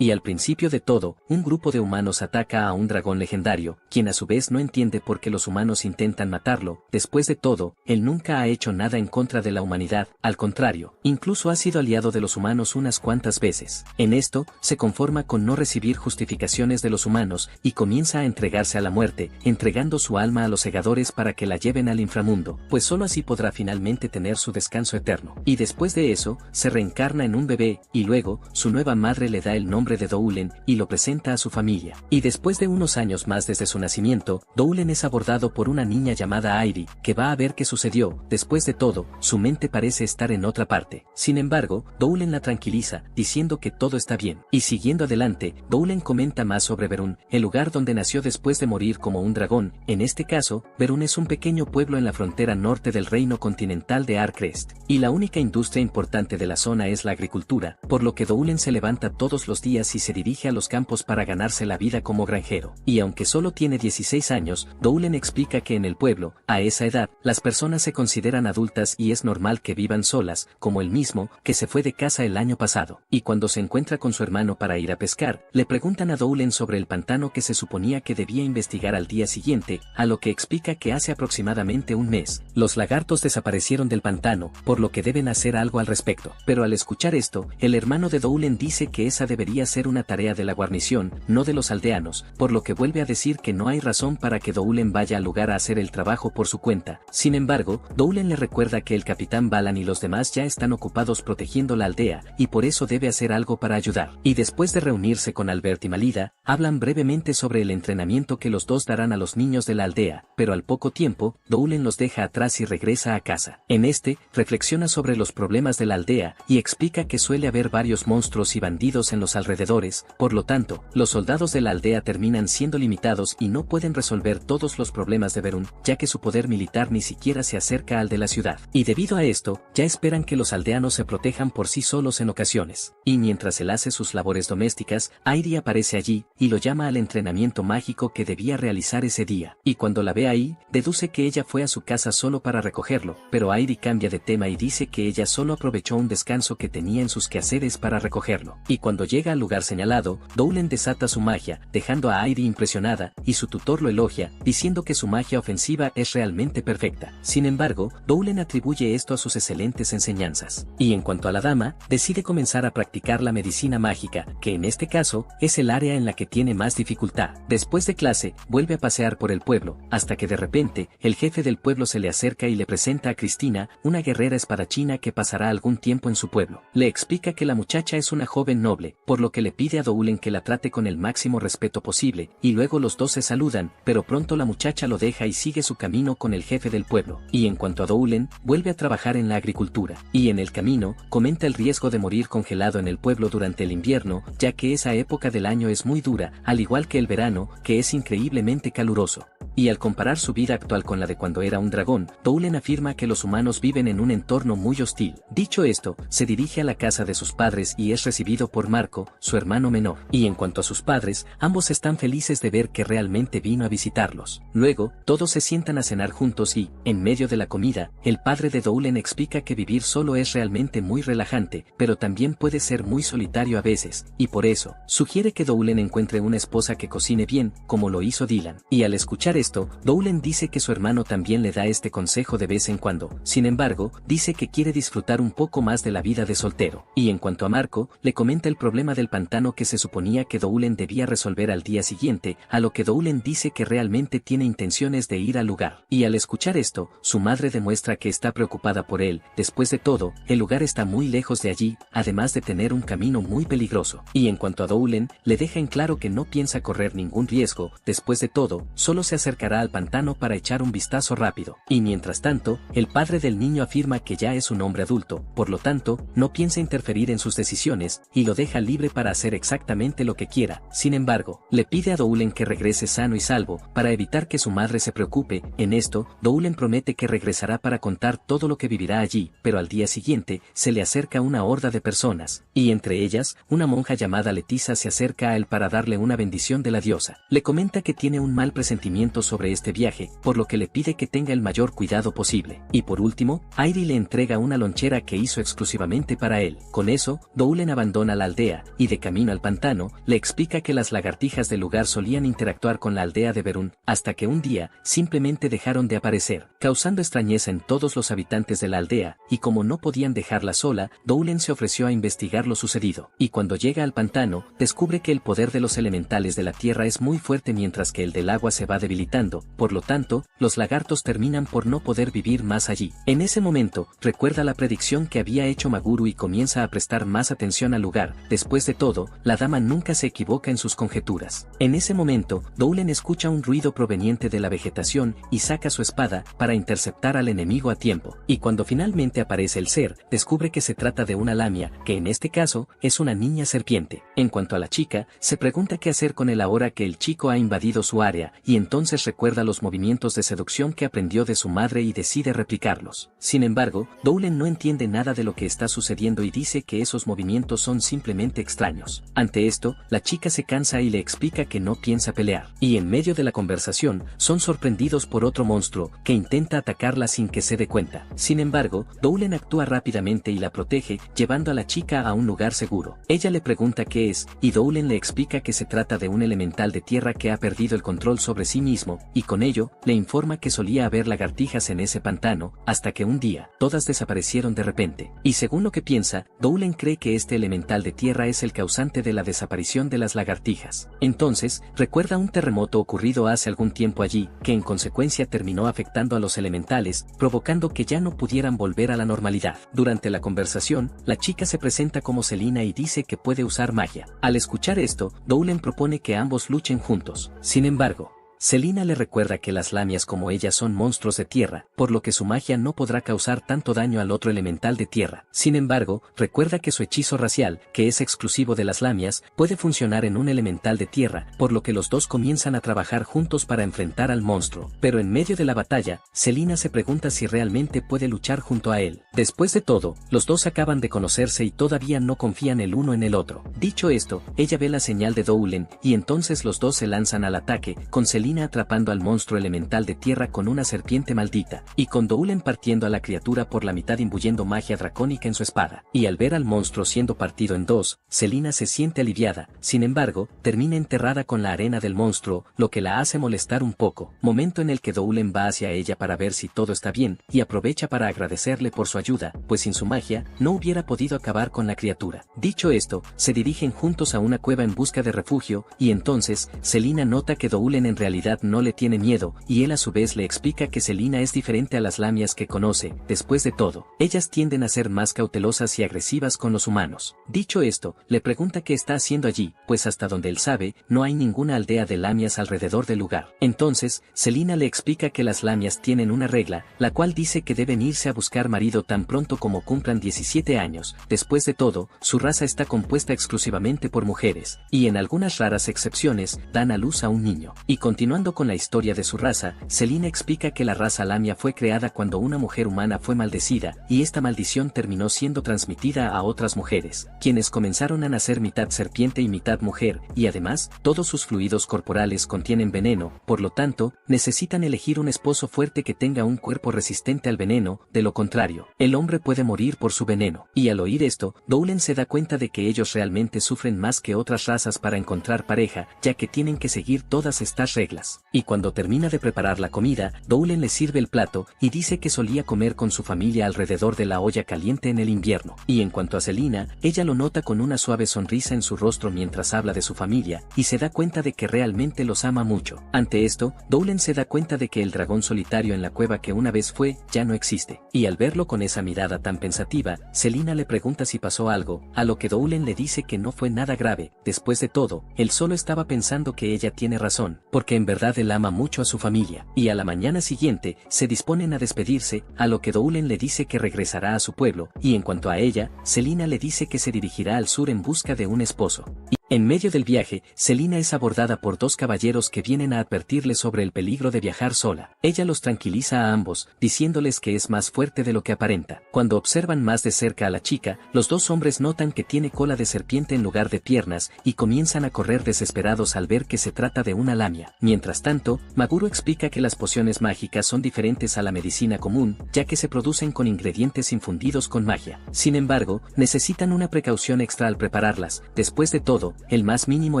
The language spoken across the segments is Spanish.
Y al principio de todo, un grupo de humanos ataca a un dragón legendario, quien a su vez no entiende por qué los humanos intentan matarlo. Después de todo, él nunca ha hecho nada en contra de la humanidad, al contrario, incluso ha sido aliado de los humanos unas cuantas veces. En esto, se conforma con no recibir justificaciones de los humanos y comienza a entregarse a la muerte, entregando su alma a los segadores para que la lleven al inframundo, pues solo así podrá finalmente tener su descanso eterno. Y después de eso, se reencarna en un bebé, y luego, su nueva madre le da el nombre de Doulen y lo presenta a su familia. Y después de unos años más desde su nacimiento, Doulen es abordado por una niña llamada Airi, que va a ver qué sucedió. Después de todo, su mente parece estar en otra parte. Sin embargo, Doulen la tranquiliza, diciendo que todo está bien. Y siguiendo adelante, Doulen comenta más sobre Verun, el lugar donde nació después de morir como un dragón. En este caso, Verun es un pequeño pueblo en la frontera norte del reino continental de Arcrest, y la única industria importante de la zona es la agricultura, por lo que Doulen se levanta todos los días y se dirige a los campos para ganarse la vida como granjero. Y aunque solo tiene 16 años, Doulen explica que en el pueblo, a esa edad, las personas se consideran adultas y es normal que vivan solas, como él mismo, que se fue de casa el año pasado. Y cuando se encuentra con su hermano para ir a pescar, le preguntan a Doulen sobre el pantano que se suponía que debía investigar al día siguiente, a lo que explica que hace aproximadamente un mes, los lagartos desaparecieron del pantano, por lo que deben hacer algo al respecto. Pero al escuchar esto, el hermano de Doulen dice que esa debería ser una tarea de la guarnición, no de los aldeanos, por lo que vuelve a decir que no hay razón para que Doulen vaya al lugar a hacer el trabajo por su cuenta. Sin embargo, Doulen le recuerda que el capitán Balan y los demás ya están ocupados protegiendo la aldea, y por eso debe hacer algo para ayudar. Y después de reunirse con Albert y Malida, hablan brevemente sobre el entrenamiento que los dos darán a los niños de la aldea, pero al poco tiempo, Doulen los deja atrás y regresa a casa. En este, reflexiona sobre los problemas de la aldea, y explica que suele haber varios monstruos y bandidos en los alrededores, por lo tanto, los soldados de la aldea terminan siendo limitados y no pueden resolver todos los problemas de Verun, ya que su poder militar ni siquiera se acerca al de la ciudad. Y debido a esto, ya esperan que los aldeanos se protejan por sí solos en ocasiones. Y mientras él hace sus labores domésticas, Airi aparece allí, y lo llama al entrenamiento mágico que debía realizar ese día. Y cuando la ve ahí, deduce que ella fue a su casa solo para recogerlo, pero Airi cambia de tema y dice que ella solo aprovechó un descanso que tenía en sus quehaceres para recogerlo. Y cuando llega al lugar señalado, Doulen desata su magia, dejando a Airi impresionada, y su tutor lo elogia, diciendo que su magia ofensiva es realmente perfecta. Sin embargo, Doulen atribuye esto a sus excelentes enseñanzas. Y en cuanto a la dama, decide comenzar a practicar la medicina mágica, que en este caso, es el área en la que tiene más dificultad. Después de clase, vuelve a pasear por el pueblo, hasta que de repente, el jefe del pueblo se le acerca y le presenta a Cristina, una guerrera espadachina que pasará algún tiempo en su pueblo. Le explica que la muchacha es una joven noble, por lo que le pide a Doulen que la trate con el máximo respeto posible, y luego los dos se saludan, pero pronto la muchacha lo deja y sigue su camino con el jefe del pueblo. Y en cuanto a Doulen, vuelve a trabajar en la agricultura, y en el camino, comenta el riesgo de morir congelado en el pueblo durante el invierno, ya que esa época del año es muy dura, al igual que el verano, que es increíblemente caluroso. Y al comparar su vida actual con la de cuando era un dragón, Doulen afirma que los humanos viven en un entorno muy hostil. Dicho esto, se dirige a la casa de sus padres y es recibido por Marco, su hermano menor. Y en cuanto a sus padres, ambos están felices de ver que realmente vino a visitarlos. Luego, todos se sientan a cenar juntos y, en medio de la comida, el padre de Doulen explica que vivir solo es realmente muy relajante, pero también puede ser muy solitario a veces, y por eso, sugiere que Doulen encuentre una esposa que cocine bien, como lo hizo Dylan. Y al escuchar esto, Doulen dice que su hermano también le da este consejo de vez en cuando. Sin embargo, dice que quiere disfrutar un poco más de la vida de soltero. Y en cuanto a Marco, le comenta el problema del pantano que se suponía que Doulen debía resolver al día siguiente, a lo que Doulen dice que realmente tiene intenciones de ir al lugar. Y al escuchar esto, su madre demuestra que está preocupada por él. Después de todo, el lugar está muy lejos de allí, además de tener un camino muy peligroso. Y en cuanto a Doulen, le deja en claro que no piensa correr ningún riesgo. Después de todo, solo se acercará al pantano para echar un vistazo rápido. Y mientras tanto, el padre del niño afirma que ya es un hombre adulto, por lo tanto, no piensa interferir en sus decisiones, y lo deja libre para hacer exactamente lo que quiera. Sin embargo, le pide a Doulen que regrese sano y salvo, para evitar que su madre se preocupe. En esto, Doulen promete que regresará para contar todo lo que vivirá allí, pero al día siguiente, se le acerca una horda de personas, y entre ellas, una monja llamada Letisa se acerca a él para darle una bendición de la diosa. Le comenta que tiene un mal presentimiento datos sobre este viaje, por lo que le pide que tenga el mayor cuidado posible. Y por último, Airi le entrega una lonchera que hizo exclusivamente para él. Con eso, Doulen abandona la aldea, y de camino al pantano, le explica que las lagartijas del lugar solían interactuar con la aldea de Berún, hasta que un día, simplemente dejaron de aparecer, causando extrañeza en todos los habitantes de la aldea, y como no podían dejarla sola, Doulen se ofreció a investigar lo sucedido. Y cuando llega al pantano, descubre que el poder de los elementales de la tierra es muy fuerte mientras que el del agua se va debilitando, por lo tanto, los lagartos terminan por no poder vivir más allí. En ese momento, recuerda la predicción que había hecho Maguru y comienza a prestar más atención al lugar. Después de todo, la dama nunca se equivoca en sus conjeturas. En ese momento, Doulen escucha un ruido proveniente de la vegetación y saca su espada para interceptar al enemigo a tiempo. Y cuando finalmente aparece el ser, descubre que se trata de una lamia, que en este caso, es una niña serpiente. En cuanto a la chica, se pregunta qué hacer con él ahora que el chico ha invadido su área, y entonces recuerda los movimientos de seducción que aprendió de su madre y decide replicarlos. Sin embargo, Doulen no entiende nada de lo que está sucediendo y dice que esos movimientos son simplemente extraños. Ante esto, la chica se cansa y le explica que no piensa pelear. Y en medio de la conversación, son sorprendidos por otro monstruo, que intenta atacarla sin que se dé cuenta. Sin embargo, Doulen actúa rápidamente y la protege, llevando a la chica a un lugar seguro. Ella le pregunta qué es, y Doulen le explica que se trata de un elemental de tierra que ha perdido el control sobre sí mismo, y con ello, le informa que solía haber lagartijas en ese pantano, hasta que un día, todas desaparecieron de repente. Y según lo que piensa, Doulen cree que este elemental de tierra es el causante de la desaparición de las lagartijas. Entonces, recuerda un terremoto ocurrido hace algún tiempo allí, que en consecuencia terminó afectando a los elementales, provocando que ya no pudieran volver a la normalidad. Durante la conversación, la chica se presenta como Selina y dice que puede usar magia. Al escuchar esto, Doulen propone que ambos luchen juntos. Sin embargo, Selina le recuerda que las lamias como ella son monstruos de tierra, por lo que su magia no podrá causar tanto daño al otro elemental de tierra. Sin embargo, recuerda que su hechizo racial, que es exclusivo de las lamias, puede funcionar en un elemental de tierra, por lo que los dos comienzan a trabajar juntos para enfrentar al monstruo. Pero en medio de la batalla, Selina se pregunta si realmente puede luchar junto a él. Después de todo, los dos acaban de conocerse y todavía no confían el uno en el otro. Dicho esto, ella ve la señal de Doulen, y entonces los dos se lanzan al ataque, con Selina atrapando al monstruo elemental de tierra con una serpiente maldita, y con Doulen partiendo a la criatura por la mitad imbuyendo magia dracónica en su espada. Y al ver al monstruo siendo partido en dos, Selina se siente aliviada, sin embargo, termina enterrada con la arena del monstruo, lo que la hace molestar un poco, momento en el que Doulen va hacia ella para ver si todo está bien, y aprovecha para agradecerle por su ayuda, pues sin su magia, no hubiera podido acabar con la criatura. Dicho esto, se dirigen juntos a una cueva en busca de refugio, y entonces, Selina nota que Doulen en realidad no le tiene miedo, y él a su vez le explica que Selina es diferente a las lamias que conoce. Después de todo, ellas tienden a ser más cautelosas y agresivas con los humanos. Dicho esto, le pregunta qué está haciendo allí, pues hasta donde él sabe, no hay ninguna aldea de lamias alrededor del lugar. Entonces, Selina le explica que las lamias tienen una regla, la cual dice que deben irse a buscar marido tan pronto como cumplan 17 años. Después de todo, su raza está compuesta exclusivamente por mujeres, y en algunas raras excepciones, dan a luz a un niño. Y continuando con la historia de su raza, Selina explica que la raza lamia fue creada cuando una mujer humana fue maldecida, y esta maldición terminó siendo transmitida a otras mujeres, quienes comenzaron a nacer mitad serpiente y mitad mujer, y además, todos sus fluidos corporales contienen veneno, por lo tanto, necesitan elegir un esposo fuerte que tenga un cuerpo resistente al veneno, de lo contrario, el hombre puede morir por su veneno. Y al oír esto, Doulen se da cuenta de que ellos realmente sufren más que otras razas para encontrar pareja, ya que tienen que seguir todas estas reglas. Y cuando termina de preparar la comida, Doulen le sirve el plato, y dice que solía comer con su familia alrededor de la olla caliente en el invierno. Y en cuanto a Selina, ella lo nota con una suave sonrisa en su rostro mientras habla de su familia, y se da cuenta de que realmente los ama mucho. Ante esto, Doulen se da cuenta de que el dragón solitario en la cueva que una vez fue, ya no existe. Y al verlo con esa mirada tan pensativa, Selina le pregunta si pasó algo, a lo que Doulen le dice que no fue nada grave. Después de todo, él solo estaba pensando que ella tiene razón, porque en verdad él ama mucho a su familia. Y a la mañana siguiente, se disponen a despedirse, a lo que Doulen le dice que regresará a su pueblo, y en cuanto a ella, Selina le dice que se dirigirá al sur en busca de un esposo. En medio del viaje, Selina es abordada por dos caballeros que vienen a advertirle sobre el peligro de viajar sola. Ella los tranquiliza a ambos, diciéndoles que es más fuerte de lo que aparenta. Cuando observan más de cerca a la chica, los dos hombres notan que tiene cola de serpiente en lugar de piernas y comienzan a correr desesperados al ver que se trata de una lamia. Mientras tanto, Maguro explica que las pociones mágicas son diferentes a la medicina común, ya que se producen con ingredientes infundidos con magia. Sin embargo, necesitan una precaución extra al prepararlas. Después de todo, el más mínimo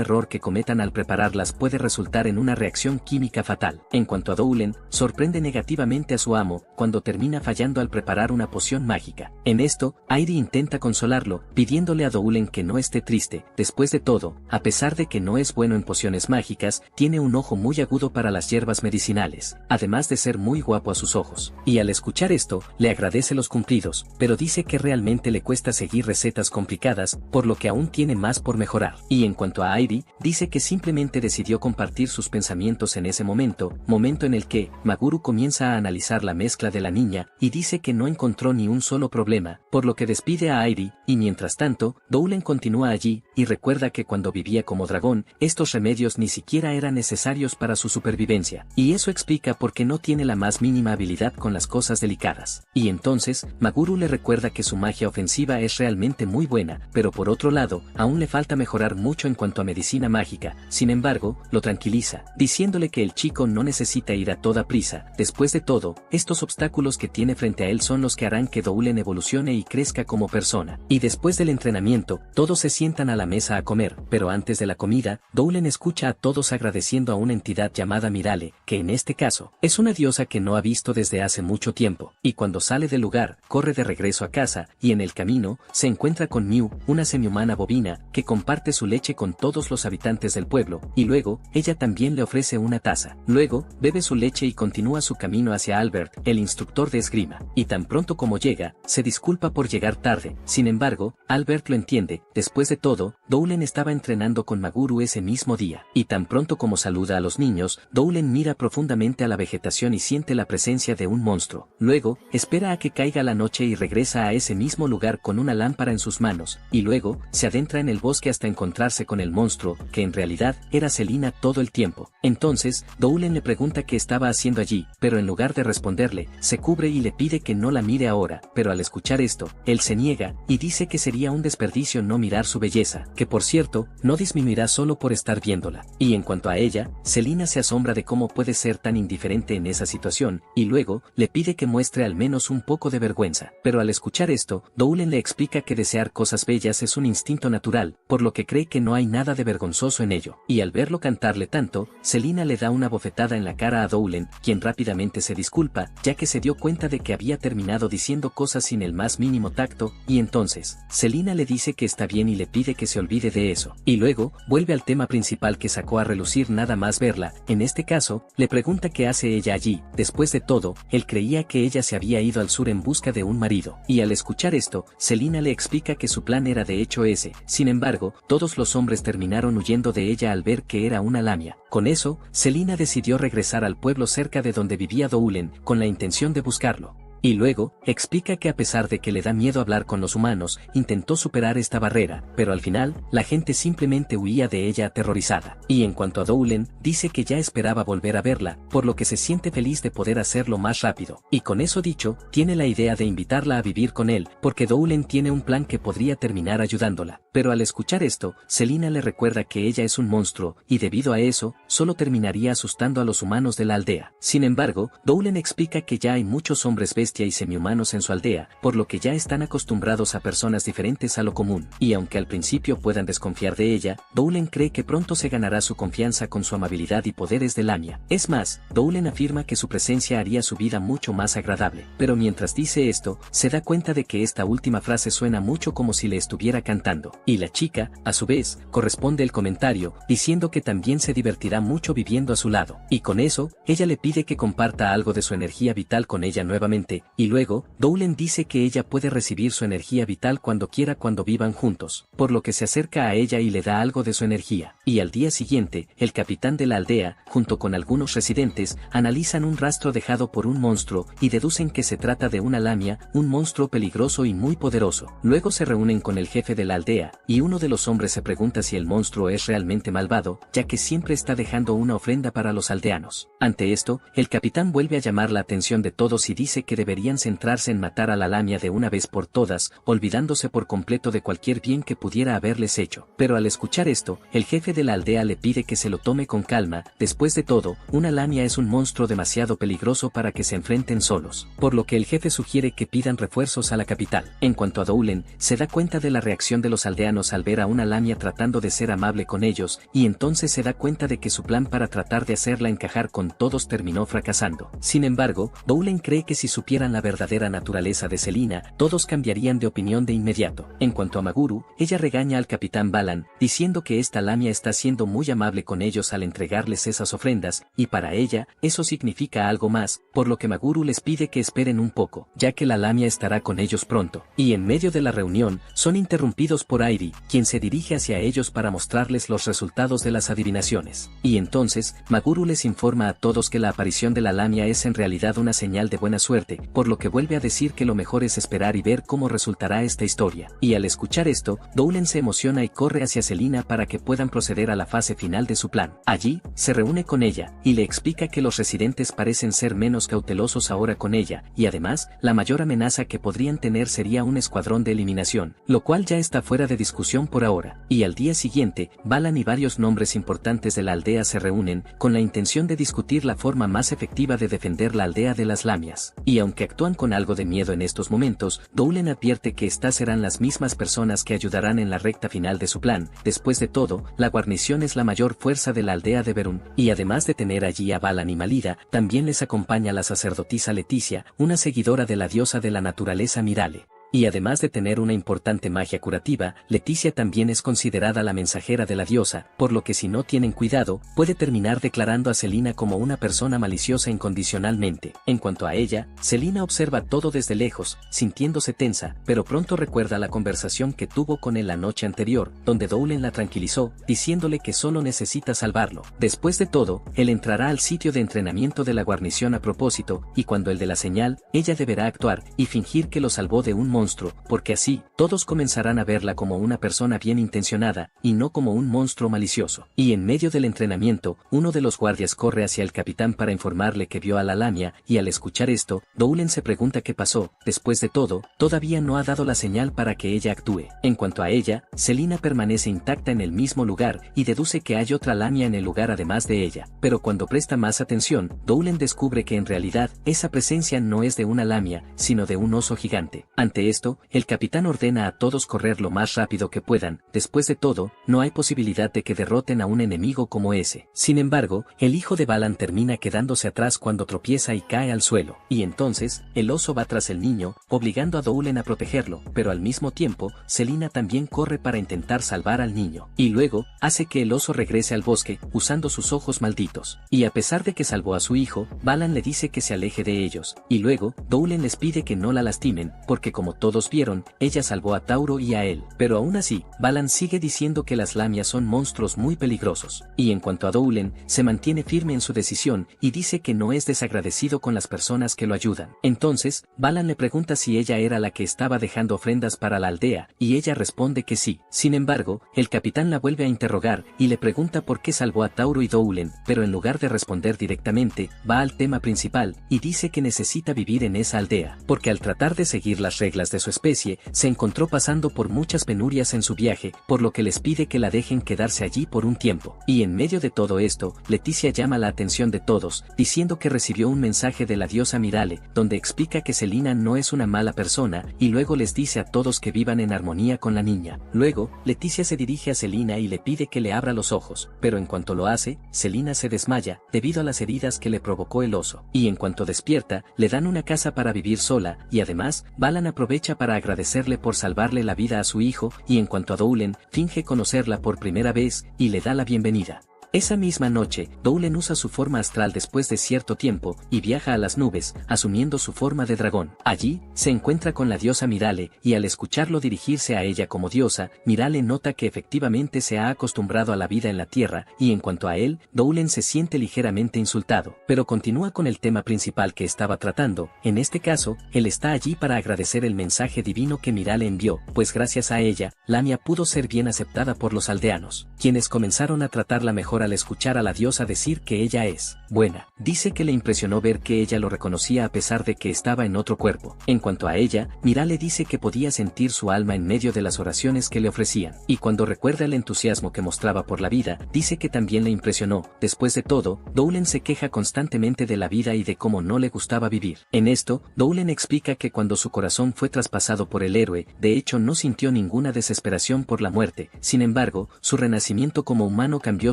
error que cometan al prepararlas puede resultar en una reacción química fatal. En cuanto a Doulen, sorprende negativamente a su amo cuando termina fallando al preparar una poción mágica. En esto, Airi intenta consolarlo, pidiéndole a Doulen que no esté triste. Después de todo, a pesar de que no es bueno en pociones mágicas, tiene un ojo muy agudo para las hierbas medicinales, además de ser muy guapo a sus ojos. Y al escuchar esto, le agradece los cumplidos, pero dice que realmente le cuesta seguir recetas complicadas, por lo que aún tiene más por mejorar. Y en cuanto a Airi, dice que simplemente decidió compartir sus pensamientos en ese momento en el que Maguro comienza a analizar la mezcla de la niña y dice que no encontró ni un solo problema, por lo que despide a Airi, y mientras tanto, Doulen continúa allí, y recuerda que cuando vivía como dragón, estos remedios ni siquiera eran necesarios para su supervivencia, y eso explica por qué no tiene la más mínima habilidad con las cosas delicadas. Y entonces, Maguro le recuerda que su magia ofensiva es realmente muy buena, pero por otro lado, aún le falta mejorar mucho en cuanto a medicina mágica. Sin embargo, lo tranquiliza, diciéndole que el chico no necesita ir a toda prisa. Después de todo, estos obstáculos que tiene frente a él son los que harán que Doulen evolucione y crezca como persona. Y después del entrenamiento, todos se sientan a la mesa a comer, pero antes de la comida, Doulen escucha a todos agradeciendo a una entidad llamada Mirale, que en este caso, es una diosa que no ha visto desde hace mucho tiempo, y cuando sale del lugar, corre de regreso a casa, y en el camino, se encuentra con Miu, una semihumana bovina, que comparte su leche con todos los habitantes del pueblo, y luego, ella también le ofrece una taza. Luego, bebe su leche y continúa su camino hacia Albert, el instructor de esgrima, y tan pronto como llega, se disculpa por llegar tarde. Sin embargo, Albert lo entiende. Después de todo, Doulen estaba entrenando con Maguro ese mismo día, y tan pronto como saluda a los niños, Doulen mira profundamente a la vegetación y siente la presencia de un monstruo. Luego, espera a que caiga la noche y regresa a ese mismo lugar con una lámpara en sus manos, y luego, se adentra en el bosque hasta encontrarse con el monstruo, que en realidad era Selina todo el tiempo. Entonces, Doulen le pregunta qué estaba haciendo allí, pero en lugar de responderle, se cubre y le pide que no la mire ahora, pero al escuchar esto, él se niega, y dice que sería un desperdicio no mirar su belleza, que por cierto, no disminuirá solo por estar viéndola. Y en cuanto a ella, Selina se asombra de cómo puede ser tan indiferente en esa situación, y luego, le pide que muestre al menos un poco de vergüenza. Pero al escuchar esto, Doulen le explica que desear cosas bellas es un instinto natural, por lo que cree que no hay nada de vergonzoso en ello, y al verlo cantarle tanto, Selina le da una bofetada en la cara a Doulen, quien rápidamente se disculpa, ya que se dio cuenta de que había terminado diciendo cosas sin el más mínimo tacto, y entonces, Selina le dice que está bien y le pide que se olvide de eso, y luego, vuelve al tema principal que sacó a relucir nada más verla. En este caso, le pregunta qué hace ella allí. Después de todo, él creía que ella se había ido al sur en busca de un marido, y al escuchar esto, Selina le explica que su plan era de hecho ese. Sin embargo, todos los hombres terminaron huyendo de ella al ver que era una lamia. Con eso, Selina decidió regresar al pueblo cerca de donde vivía Doulen, con la intención de buscarlo. Y luego, explica que a pesar de que le da miedo hablar con los humanos, intentó superar esta barrera, pero al final, la gente simplemente huía de ella aterrorizada. Y en cuanto a Doulen, dice que ya esperaba volver a verla, por lo que se siente feliz de poder hacerlo más rápido. Y con eso dicho, tiene la idea de invitarla a vivir con él, porque Doulen tiene un plan que podría terminar ayudándola. Pero al escuchar esto, Selina le recuerda que ella es un monstruo, y debido a eso, solo terminaría asustando a los humanos de la aldea. Sin embargo, Doulen explica que ya hay muchos hombres bestias y semihumanos en su aldea, por lo que ya están acostumbrados a personas diferentes a lo común, y aunque al principio puedan desconfiar de ella, Doulen cree que pronto se ganará su confianza con su amabilidad y poderes de lamia. Es más, Doulen afirma que su presencia haría su vida mucho más agradable, pero mientras dice esto, se da cuenta de que esta última frase suena mucho como si le estuviera cantando, y la chica, a su vez, corresponde el comentario, diciendo que también se divertirá mucho viviendo a su lado, y con eso, ella le pide que comparta algo de su energía vital con ella nuevamente, y luego, Doulen dice que ella puede recibir su energía vital cuando quiera cuando vivan juntos, por lo que se acerca a ella y le da algo de su energía. Y al día siguiente, el capitán de la aldea, junto con algunos residentes, analizan un rastro dejado por un monstruo y deducen que se trata de una lamia, un monstruo peligroso y muy poderoso. Luego se reúnen con el jefe de la aldea, y uno de los hombres se pregunta si el monstruo es realmente malvado, ya que siempre está dejando una ofrenda para los aldeanos. Ante esto, el capitán vuelve a llamar la atención de todos y dice que deberían centrarse en matar a la lamia de una vez por todas, olvidándose por completo de cualquier bien que pudiera haberles hecho. Pero al escuchar esto, el jefe de la aldea le pide que se lo tome con calma. Después de todo, una lamia es un monstruo demasiado peligroso para que se enfrenten solos, por lo que el jefe sugiere que pidan refuerzos a la capital. En cuanto a Doulen, se da cuenta de la reacción de los aldeanos al ver a una lamia tratando de ser amable con ellos, y entonces se da cuenta de que su plan para tratar de hacerla encajar con todos terminó fracasando. Sin embargo, Doulen cree que si supieran la verdadera naturaleza de Selina, todos cambiarían de opinión de inmediato. En cuanto a Maguru, ella regaña al capitán Balan, diciendo que esta lamia está siendo muy amable con ellos al entregarles esas ofrendas, y para ella, eso significa algo más, por lo que Maguru les pide que esperen un poco, ya que la lamia estará con ellos pronto. Y en medio de la reunión, son interrumpidos por Airi, quien se dirige hacia ellos para mostrarles los resultados de las adivinaciones. Y entonces, Maguru les informa a todos que la aparición de la lamia es en realidad una señal de buena suerte, por lo que vuelve a decir que lo mejor es esperar y ver cómo resultará esta historia. Y al escuchar esto, Doulen se emociona y corre hacia Selina para que puedan proceder a la fase final de su plan. Allí, se reúne con ella, y le explica que los residentes parecen ser menos cautelosos ahora con ella, y además, la mayor amenaza que podrían tener sería un escuadrón de eliminación, lo cual ya está fuera de discusión por ahora. Y al día siguiente, Balan y varios nombres importantes de la aldea se reúnen, con la intención de discutir la forma más efectiva de defender la aldea de las lamias. Y aunque actúan con algo de miedo en estos momentos, Doulen advierte que estas serán las mismas personas que ayudarán en la recta final de su plan. Después de todo, la guarnición es la mayor fuerza de la aldea de Berun, y además de tener allí a Balan y Malida, también les acompaña la sacerdotisa Leticia, una seguidora de la diosa de la naturaleza Mirale. Y además de tener una importante magia curativa, Leticia también es considerada la mensajera de la diosa, por lo que si no tienen cuidado, puede terminar declarando a Selina como una persona maliciosa incondicionalmente. En cuanto a ella, Selina observa todo desde lejos, sintiéndose tensa, pero pronto recuerda la conversación que tuvo con él la noche anterior, donde Doulen la tranquilizó, diciéndole que solo necesita salvarlo. Después de todo, él entrará al sitio de entrenamiento de la guarnición a propósito, y cuando el de la señal, ella deberá actuar y fingir que lo salvó de un monstruo, porque así, todos comenzarán a verla como una persona bien intencionada, y no como un monstruo malicioso. Y en medio del entrenamiento, uno de los guardias corre hacia el capitán para informarle que vio a la lamia, y al escuchar esto, Doulen se pregunta qué pasó. Después de todo, todavía no ha dado la señal para que ella actúe. En cuanto a ella, Selina permanece intacta en el mismo lugar, y deduce que hay otra lamia en el lugar además de ella. Pero cuando presta más atención, Doulen descubre que en realidad, esa presencia no es de una lamia, sino de un oso gigante. Ante esto, el capitán ordena a todos correr lo más rápido que puedan. Después de todo, no hay posibilidad de que derroten a un enemigo como ese. Sin embargo, el hijo de Balan termina quedándose atrás cuando tropieza y cae al suelo. Y entonces, el oso va tras el niño, obligando a Doulen a protegerlo, pero al mismo tiempo, Selina también corre para intentar salvar al niño. Y luego, hace que el oso regrese al bosque, usando sus ojos malditos. Y a pesar de que salvó a su hijo, Balan le dice que se aleje de ellos. Y luego, Doulen les pide que no la lastimen, porque como todos vieron, ella salvó a Tauro y a él. Pero aún así, Balan sigue diciendo que las lamias son monstruos muy peligrosos. Y en cuanto a Doulen, se mantiene firme en su decisión, y dice que no es desagradecido con las personas que lo ayudan. Entonces, Balan le pregunta si ella era la que estaba dejando ofrendas para la aldea, y ella responde que sí. Sin embargo, el capitán la vuelve a interrogar, y le pregunta por qué salvó a Tauro y Doulen, pero en lugar de responder directamente, va al tema principal, y dice que necesita vivir en esa aldea, porque al tratar de seguir las reglas de su especie, se encontró pasando por muchas penurias en su viaje, por lo que les pide que la dejen quedarse allí por un tiempo. Y en medio de todo esto, Leticia llama la atención de todos, diciendo que recibió un mensaje de la diosa Mirale, donde explica que Selina no es una mala persona, y luego les dice a todos que vivan en armonía con la niña. Luego, Leticia se dirige a Selina y le pide que le abra los ojos, pero en cuanto lo hace, Selina se desmaya, debido a las heridas que le provocó el oso. Y en cuanto despierta, le dan una casa para vivir sola, y además, Balan aprovecha para agradecerle por salvarle la vida a su hijo, y en cuanto a Doulen, finge conocerla por primera vez, y le da la bienvenida. Esa misma noche, Doulen usa su forma astral después de cierto tiempo, y viaja a las nubes, asumiendo su forma de dragón. Allí, se encuentra con la diosa Mirale, y al escucharlo dirigirse a ella como diosa, Mirale nota que efectivamente se ha acostumbrado a la vida en la tierra, y en cuanto a él, Doulen se siente ligeramente insultado, pero continúa con el tema principal que estaba tratando. En este caso, él está allí para agradecer el mensaje divino que Mirale envió, pues gracias a ella, Lamia pudo ser bien aceptada por los aldeanos, quienes comenzaron a tratarla mejor al escuchar a la diosa decir que ella es buena. Dice que le impresionó ver que ella lo reconocía a pesar de que estaba en otro cuerpo. En cuanto a ella, Mirale dice que podía sentir su alma en medio de las oraciones que le ofrecían, y cuando recuerda el entusiasmo que mostraba por la vida, dice que también le impresionó. Después de todo, Doulen se queja constantemente de la vida y de cómo no le gustaba vivir. En esto, Doulen explica que cuando su corazón fue traspasado por el héroe, de hecho no sintió ninguna desesperación por la muerte. Sin embargo, su renacimiento como humano cambió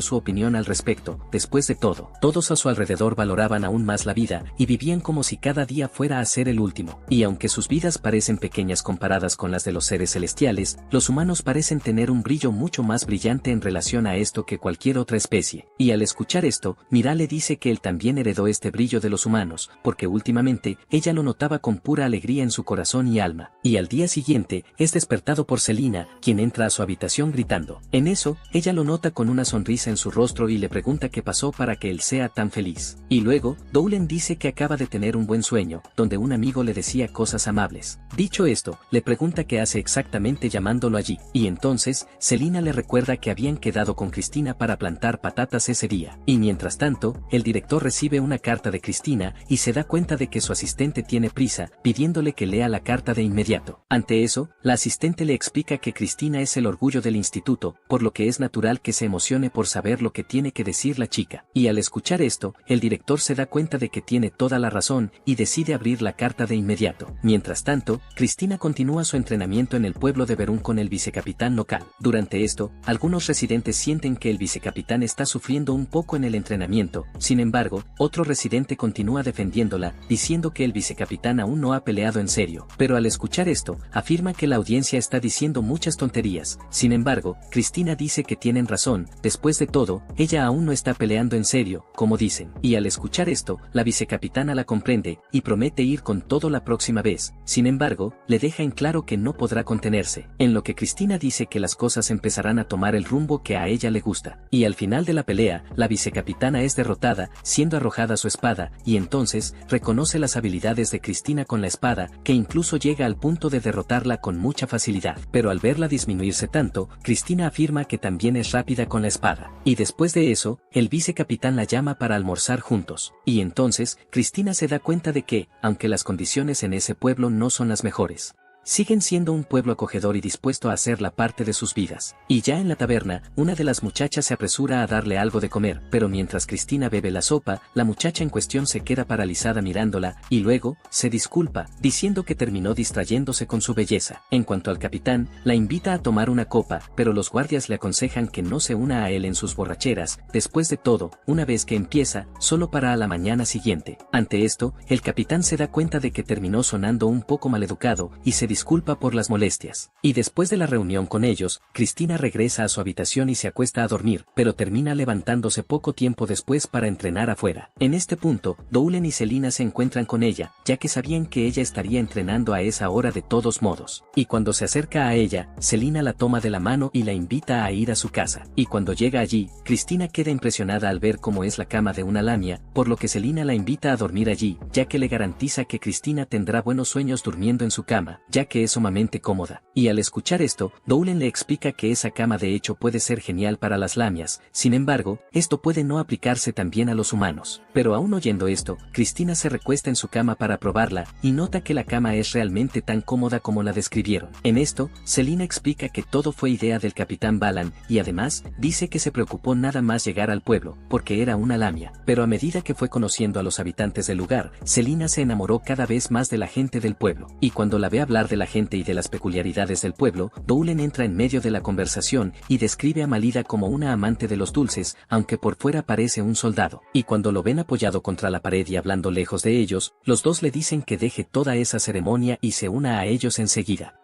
su opinión al respecto. Después de todo, todos a su alrededor valoraban aún más la vida, y vivían como si cada día fuera a ser el último. Y aunque sus vidas parecen pequeñas comparadas con las de los seres celestiales, los humanos parecen tener un brillo mucho más brillante en relación a esto que cualquier otra especie. Y al escuchar esto, Mirale dice que él también heredó este brillo de los humanos, porque últimamente, ella lo notaba con pura alegría en su corazón y alma. Y al día siguiente, es despertado por Selina, quien entra a su habitación gritando. En eso, ella lo nota con una sonrisa en su rostro y le pregunta qué pasó para que él sea tan feliz. Y luego, Doulen dice que acaba de tener un buen sueño, donde un amigo le decía cosas amables. Dicho esto, le pregunta qué hace exactamente llamándolo allí, y entonces, Selina le recuerda que habían quedado con Cristina para plantar patatas ese día. Y mientras tanto, el director recibe una carta de Cristina y se da cuenta de que su asistente tiene prisa, pidiéndole que lea la carta de inmediato. Ante eso, la asistente le explica que Cristina es el orgullo del instituto, por lo que es natural que se emocione por saber lo que tiene que decir la chica. Y al escuchar esto, el director se da cuenta de que tiene toda la razón y decide abrir la carta de inmediato. Mientras tanto, Cristina continúa su entrenamiento en el pueblo de Berún con el vicecapitán local. Durante esto, algunos residentes sienten que el vicecapitán está sufriendo un poco en el entrenamiento. Sin embargo, otro residente continúa defendiéndola, diciendo que el vicecapitán aún no ha peleado en serio. Pero al escuchar esto, afirma que la audiencia está diciendo muchas tonterías. Sin embargo, Cristina dice que tienen razón, después de todo, ella aún no está peleando en serio, como dicen. Y al escuchar esto, la vicecapitana la comprende, y promete ir con todo la próxima vez. Sin embargo, le deja en claro que no podrá contenerse. En lo que Cristina dice que las cosas empezarán a tomar el rumbo que a ella le gusta. Y al final de la pelea, la vicecapitana es derrotada, siendo arrojada su espada, y entonces, reconoce las habilidades de Cristina con la espada, que incluso llega al punto de derrotarla con mucha facilidad. Pero al verla disminuirse tanto, Cristina afirma que también es rápida con la espada. Y después de eso, el vicecapitán la llama para almorzar juntos. Y entonces, Cristina se da cuenta de que, aunque las condiciones en ese pueblo no son las mejores, siguen siendo un pueblo acogedor y dispuesto a hacer la parte de sus vidas. Y ya en la taberna, una de las muchachas se apresura a darle algo de comer, pero mientras Cristina bebe la sopa, la muchacha en cuestión se queda paralizada mirándola, y luego, se disculpa, diciendo que terminó distrayéndose con su belleza. En cuanto al capitán, la invita a tomar una copa, pero los guardias le aconsejan que no se una a él en sus borracheras. Después de todo, una vez que empieza, solo para a la mañana siguiente. Ante esto, el capitán se da cuenta de que terminó sonando un poco maleducado, y se disculpa por las molestias. Y después de la reunión con ellos, Cristina regresa a su habitación y se acuesta a dormir, pero termina levantándose poco tiempo después para entrenar afuera. En este punto, Doulen y Selina se encuentran con ella, ya que sabían que ella estaría entrenando a esa hora de todos modos. Y cuando se acerca a ella, Selina la toma de la mano y la invita a ir a su casa. Y cuando llega allí, Cristina queda impresionada al ver cómo es la cama de una lamia, por lo que Selina la invita a dormir allí, ya que le garantiza que Cristina tendrá buenos sueños durmiendo en su cama, ya que es sumamente cómoda. Y al escuchar esto, Doulen le explica que esa cama de hecho puede ser genial para las lamias. Sin embargo, esto puede no aplicarse también a los humanos. Pero aún oyendo esto, Cristina se recuesta en su cama para probarla, y nota que la cama es realmente tan cómoda como la describieron. En esto, Selina explica que todo fue idea del capitán Balan, y además, dice que se preocupó nada más llegar al pueblo, porque era una lamia. Pero a medida que fue conociendo a los habitantes del lugar, Selina se enamoró cada vez más de la gente del pueblo. Y cuando la ve hablar de la gente y de las peculiaridades del pueblo, Doulen entra en medio de la conversación y describe a Malida como una amante de los dulces, aunque por fuera parece un soldado. Y cuando lo ven apoyado contra la pared y hablando lejos de ellos, los dos le dicen que deje toda esa ceremonia y se una a ellos enseguida.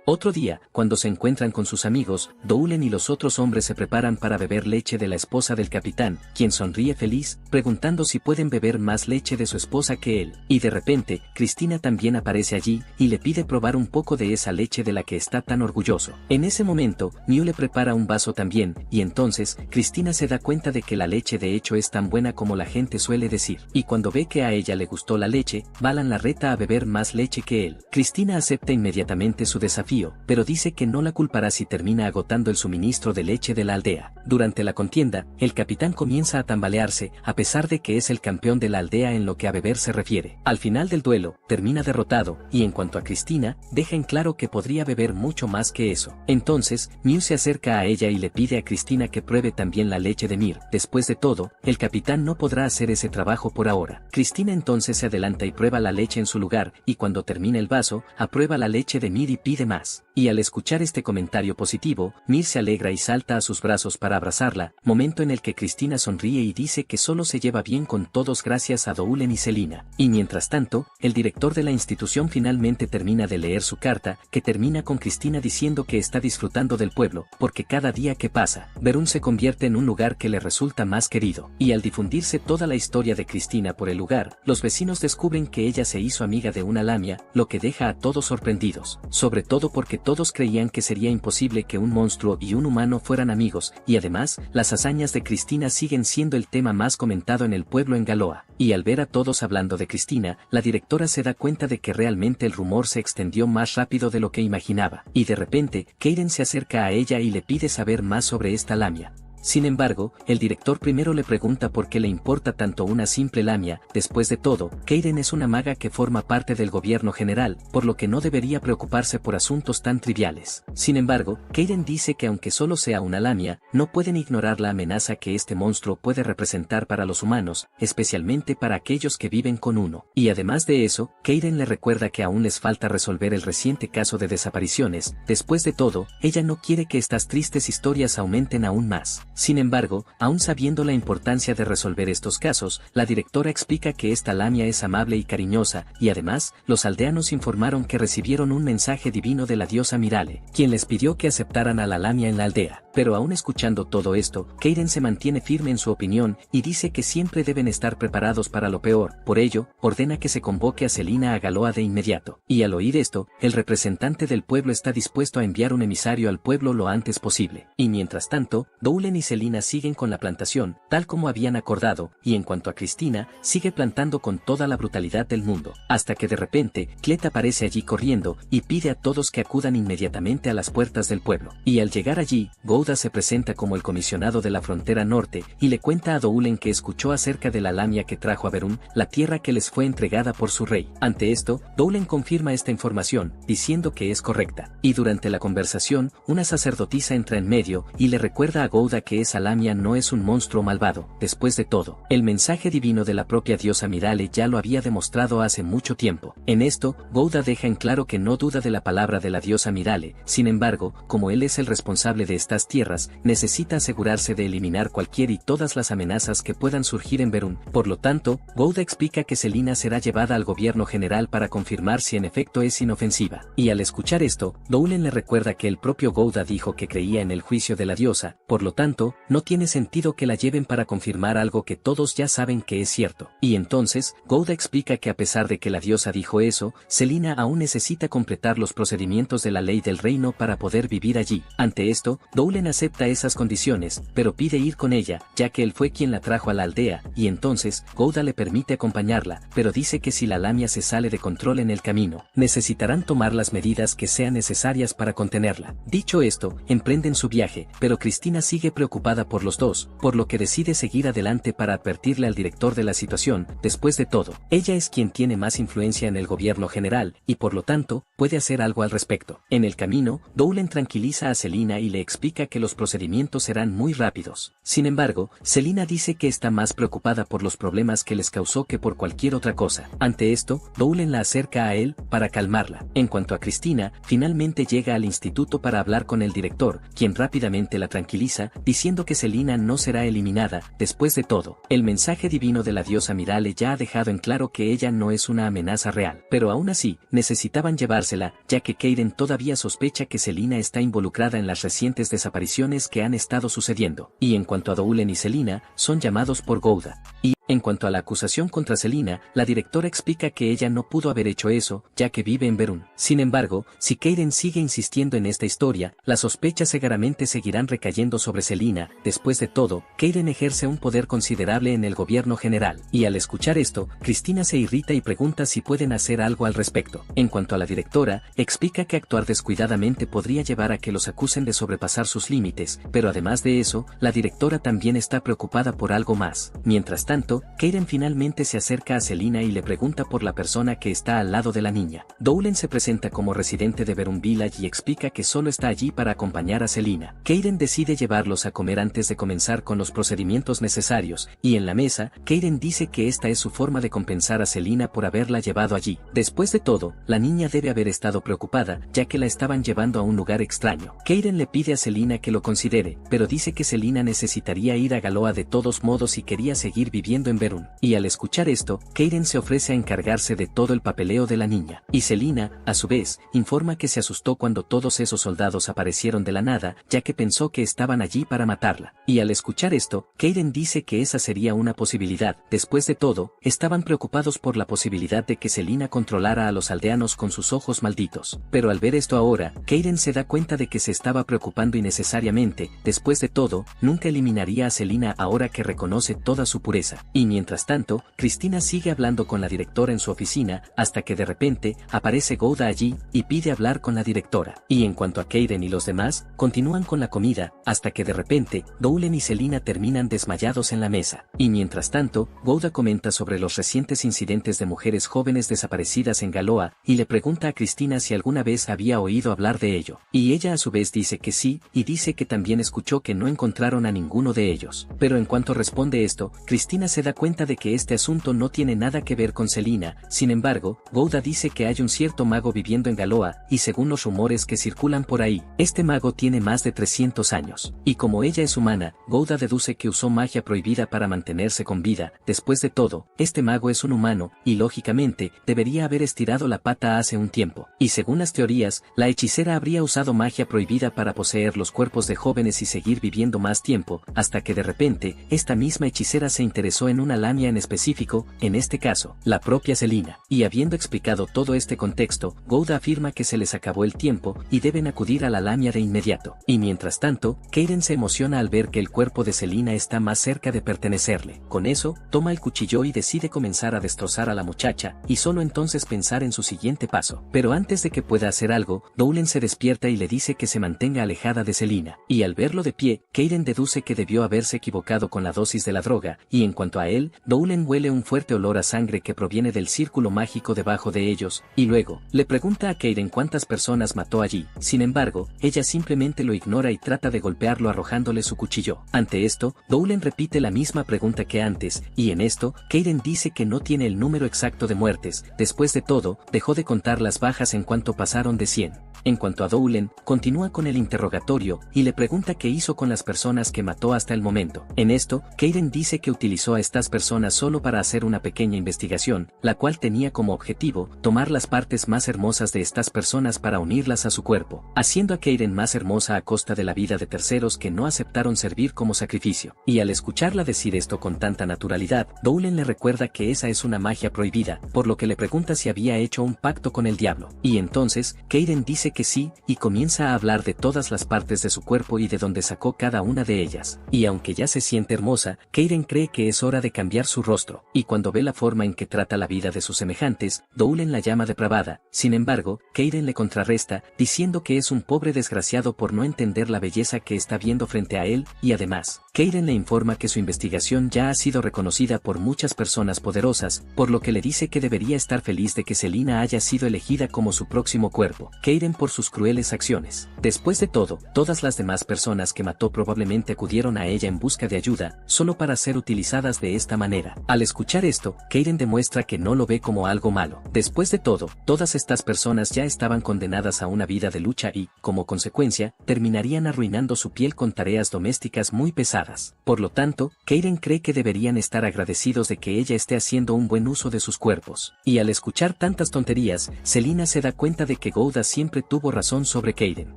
Otro día, cuando se encuentran con sus amigos, Doulen y los otros hombres se preparan para beber leche de la esposa del capitán, quien sonríe feliz, preguntando si pueden beber más leche de su esposa que él. Y de repente, Cristina también aparece allí, y le pide probar un poco de esa leche de la que está tan orgulloso. En ese momento, Mew le prepara un vaso también, y entonces, Cristina se da cuenta de que la leche de hecho es tan buena como la gente suele decir. Y cuando ve que a ella le gustó la leche, Balan la reta a beber más leche que él. Cristina acepta inmediatamente su desafío, pero dice que no la culpará si termina agotando el suministro de leche de la aldea. Durante la contienda, el capitán comienza a tambalearse, a pesar de que es el campeón de la aldea en lo que a beber se refiere. Al final del duelo, termina derrotado, y en cuanto a Cristina, deja en claro que podría beber mucho más que eso. Entonces, Mew se acerca a ella y le pide a Cristina que pruebe también la leche de Mir. Después de todo, el capitán no podrá hacer ese trabajo por ahora. Cristina entonces se adelanta y prueba la leche en su lugar, y cuando termina el vaso, aprueba la leche de Mir y pide más. Y al escuchar este comentario positivo, Mir se alegra y salta a sus brazos para abrazarla, momento en el que Cristina sonríe y dice que solo se lleva bien con todos gracias a Doulen y Selina. Y mientras tanto, el director de la institución finalmente termina de leer su carta, que termina con Cristina diciendo que está disfrutando del pueblo, porque cada día que pasa, Berún se convierte en un lugar que le resulta más querido. Y al difundirse toda la historia de Cristina por el lugar, los vecinos descubren que ella se hizo amiga de una lamia, lo que deja a todos sorprendidos, sobre todo porque todos creían que sería imposible que un monstruo y un humano fueran amigos, y además, las hazañas de Cristina siguen siendo el tema más comentado en el pueblo en Galoa. Y al ver a todos hablando de Cristina, la directora se da cuenta de que realmente el rumor se extendió más rápido de lo que imaginaba, y de repente, Keiren se acerca a ella y le pide saber más sobre esta lamia. Sin embargo, el director primero le pregunta por qué le importa tanto una simple lamia. Después de todo, Keiren es una maga que forma parte del gobierno general, por lo que no debería preocuparse por asuntos tan triviales. Sin embargo, Keiren dice que aunque solo sea una lamia, no pueden ignorar la amenaza que este monstruo puede representar para los humanos, especialmente para aquellos que viven con uno. Y además de eso, Keiren le recuerda que aún les falta resolver el reciente caso de desapariciones. Después de todo, ella no quiere que estas tristes historias aumenten aún más. Sin embargo, aún sabiendo la importancia de resolver estos casos, la directora explica que esta lamia es amable y cariñosa, y además, los aldeanos informaron que recibieron un mensaje divino de la diosa Mirale, quien les pidió que aceptaran a la lamia en la aldea. Pero aún escuchando todo esto, Keiren se mantiene firme en su opinión, y dice que siempre deben estar preparados para lo peor. Por ello, ordena que se convoque a Selina a Galoa de inmediato. Y al oír esto, el representante del pueblo está dispuesto a enviar un emisario al pueblo lo antes posible. Y mientras tanto, Doulen y Selina siguen con la plantación, tal como habían acordado, y en cuanto a Cristina, sigue plantando con toda la brutalidad del mundo, hasta que de repente, Clet aparece allí corriendo, y pide a todos que acudan inmediatamente a las puertas del pueblo. Y al llegar allí, Gouda se presenta como el comisionado de la frontera norte, y le cuenta a Doulen que escuchó acerca de la lamia que trajo a Berún, la tierra que les fue entregada por su rey. Ante esto, Doulen confirma esta información, diciendo que es correcta. Y durante la conversación, una sacerdotisa entra en medio, y le recuerda a Gouda que esa lamia no es un monstruo malvado. Después de todo, el mensaje divino de la propia diosa Mirale ya lo había demostrado hace mucho tiempo. En esto, Gouda deja en claro que no duda de la palabra de la diosa Mirale. Sin embargo, como él es el responsable de estas tierras, necesita asegurarse de eliminar cualquier y todas las amenazas que puedan surgir en Berún. Por lo tanto, Gouda explica que Selina será llevada al gobierno general para confirmar si en efecto es inofensiva. Y al escuchar esto, Doulen le recuerda que el propio Gouda dijo que creía en el juicio de la diosa, por lo tanto, no tiene sentido que la lleven para confirmar algo que todos ya saben que es cierto. Y entonces, Gouda explica que a pesar de que la diosa dijo eso, Selina aún necesita completar los procedimientos de la ley del reino para poder vivir allí. Ante esto, Doulen acepta esas condiciones, pero pide ir con ella, ya que él fue quien la trajo a la aldea, y entonces, Gouda le permite acompañarla, pero dice que si la lamia se sale de control en el camino, necesitarán tomar las medidas que sean necesarias para contenerla. Dicho esto, emprenden su viaje, pero Cristina sigue preocupada preocupada por los dos, por lo que decide seguir adelante para advertirle al director de la situación. Después de todo, ella es quien tiene más influencia en el gobierno general, y por lo tanto, puede hacer algo al respecto. En el camino, Douglas tranquiliza a Selina y le explica que los procedimientos serán muy rápidos. Sin embargo, Selina dice que está más preocupada por los problemas que les causó que por cualquier otra cosa. Ante esto, Douglas la acerca a él para calmarla. En cuanto a Cristina, finalmente llega al instituto para hablar con el director, quien rápidamente la tranquiliza, diciendo que Selina no será eliminada. Después de todo, el mensaje divino de la diosa Mirale ya ha dejado en claro que ella no es una amenaza real. Pero aún así, necesitaban llevársela, ya que Kaden todavía sospecha que Selina está involucrada en las recientes desapariciones que han estado sucediendo. Y en cuanto a Douglas y Selina, son llamados por Gouda. Y, en cuanto a la acusación contra Selina, la directora explica que ella no pudo haber hecho eso, ya que vive en Verún. Sin embargo, si Kaden sigue insistiendo en esta historia, las sospechas seguramente seguirán recayendo sobre Selina. Después de todo, Kaden ejerce un poder considerable en el gobierno general. Y al escuchar esto, Cristina se irrita y pregunta si pueden hacer algo al respecto. En cuanto a la directora, explica que actuar descuidadamente podría llevar a que los acusen de sobrepasar sus límites, pero además de eso, la directora también está preocupada por algo más. Mientras tanto, Kaden finalmente se acerca a Selina y le pregunta por la persona que está al lado de la niña. Douglas se presenta como residente de Verún Village y explica que solo está allí para acompañar a Selina. Kaden decide llevarlos a comer antes de comenzar con los procedimientos necesarios, y en la mesa, Kaden dice que esta es su forma de compensar a Selina por haberla llevado allí. Después de todo, la niña debe haber estado preocupada, ya que la estaban llevando a un lugar extraño. Kaden le pide a Selina que lo considere, pero dice que Selina necesitaría ir a Galoa de todos modos y quería seguir viviendo en Verún. Y al escuchar esto, Kaden se ofrece a encargarse de todo el papeleo de la niña. Y Selina, a su vez, informa que se asustó cuando todos esos soldados aparecieron de la nada, ya que pensó que estaban allí para matarla. Y al escuchar esto, Kaden dice que esa sería una posibilidad. Después de todo, estaban preocupados por la posibilidad de que Selina controlara a los aldeanos con sus ojos malditos. Pero al ver esto ahora, Kaden se da cuenta de que se estaba preocupando innecesariamente. Después de todo, nunca eliminaría a Selina ahora que reconoce toda su pureza. Y mientras tanto, Cristina sigue hablando con la directora en su oficina, hasta que de repente, aparece Gouda allí, y pide hablar con la directora. Y en cuanto a Kaden y los demás, continúan con la comida, hasta que de repente, Douglas y Selina terminan desmayados en la mesa. Y mientras tanto, Gouda comenta sobre los recientes incidentes de mujeres jóvenes desaparecidas en Galoa, y le pregunta a Cristina si alguna vez había oído hablar de ello. Y ella a su vez dice que sí, y dice que también escuchó que no encontraron a ninguno de ellos. Pero en cuanto responde esto, Cristina se da cuenta de que este asunto no tiene nada que ver con Selina. Sin embargo, Gouda dice que hay un cierto mago viviendo en Galoa, y según los rumores que circulan por ahí, este mago tiene más de 300 años. Y como ella es humana, Gouda deduce que usó magia prohibida para mantenerse con vida. Después de todo, este mago es un humano, y lógicamente, debería haber estirado la pata hace un tiempo. Y según las teorías, la hechicera habría usado magia prohibida para poseer los cuerpos de jóvenes y seguir viviendo más tiempo, hasta que de repente, esta misma hechicera se interesó en una lamia en específico, en este caso, la propia Selina. Y habiendo explicado todo este contexto, Gouda afirma que se les acabó el tiempo, y deben acudir a la lamia de inmediato. Y mientras tanto, Kaden se emociona al ver que el cuerpo de Selina está más cerca de pertenecerle. Con eso, toma el cuchillo y decide comenzar a destrozar a la muchacha, y solo entonces pensar en su siguiente paso. Pero antes de que pueda hacer algo, Douglas se despierta y le dice que se mantenga alejada de Selina. Y al verlo de pie, Kaden deduce que debió haberse equivocado con la dosis de la droga, y en cuanto a él, Douglas huele un fuerte olor a sangre que proviene del círculo mágico debajo de ellos, y luego, le pregunta a Kaden cuántas personas mató allí. Sin embargo, ella simplemente lo ignora y trata de golpearlo arrojándole su cuchillo. Ante esto, Douglas repite la misma pregunta que antes, y en esto, Kaden dice que no tiene el número exacto de muertes. Después de todo, dejó de contar las bajas en cuanto pasaron de 100. En cuanto a Douglas, continúa con el interrogatorio, y le pregunta qué hizo con las personas que mató hasta el momento. En esto, Kaden dice que utilizó a estas personas solo para hacer una pequeña investigación, la cual tenía como objetivo, tomar las partes más hermosas de estas personas para unirlas a su cuerpo, haciendo a Kaden más hermosa a costa de la vida de terceros que no aceptaron servir como sacrificio. Y al escucharla decir esto con tanta naturalidad, Douglas le recuerda que esa es una magia prohibida, por lo que le pregunta si había hecho un pacto con el diablo. Y entonces, Kaden dice que sí, y comienza a hablar de todas las partes de su cuerpo y de dónde sacó cada una de ellas. Y aunque ya se siente hermosa, Kaden cree que es hora de cambiar su rostro, y cuando ve la forma en que trata la vida de sus semejantes, Doulen la llama depravada. Sin embargo, Keiren le contrarresta, diciendo que es un pobre desgraciado por no entender la belleza que está viendo frente a él, y además, Keiren le informa que su investigación ya ha sido reconocida por muchas personas poderosas, por lo que le dice que debería estar feliz de que Selina haya sido elegida como su próximo cuerpo, Keiren por sus crueles acciones. Después de todo, todas las demás personas que mató probablemente acudieron a ella en busca de ayuda, solo para ser utilizadas de esta manera. Al escuchar esto, Keiren demuestra que no lo ve como algo malo. Después de todo, todas estas personas ya estaban condenadas a una vida de lucha y, como consecuencia, terminarían arruinando su piel con tareas domésticas muy pesadas. Por lo tanto, Keiren cree que deberían estar agradecidos de que ella esté haciendo un buen uso de sus cuerpos. Y al escuchar tantas tonterías, Selina se da cuenta de que Gouda siempre tuvo razón sobre Keiren.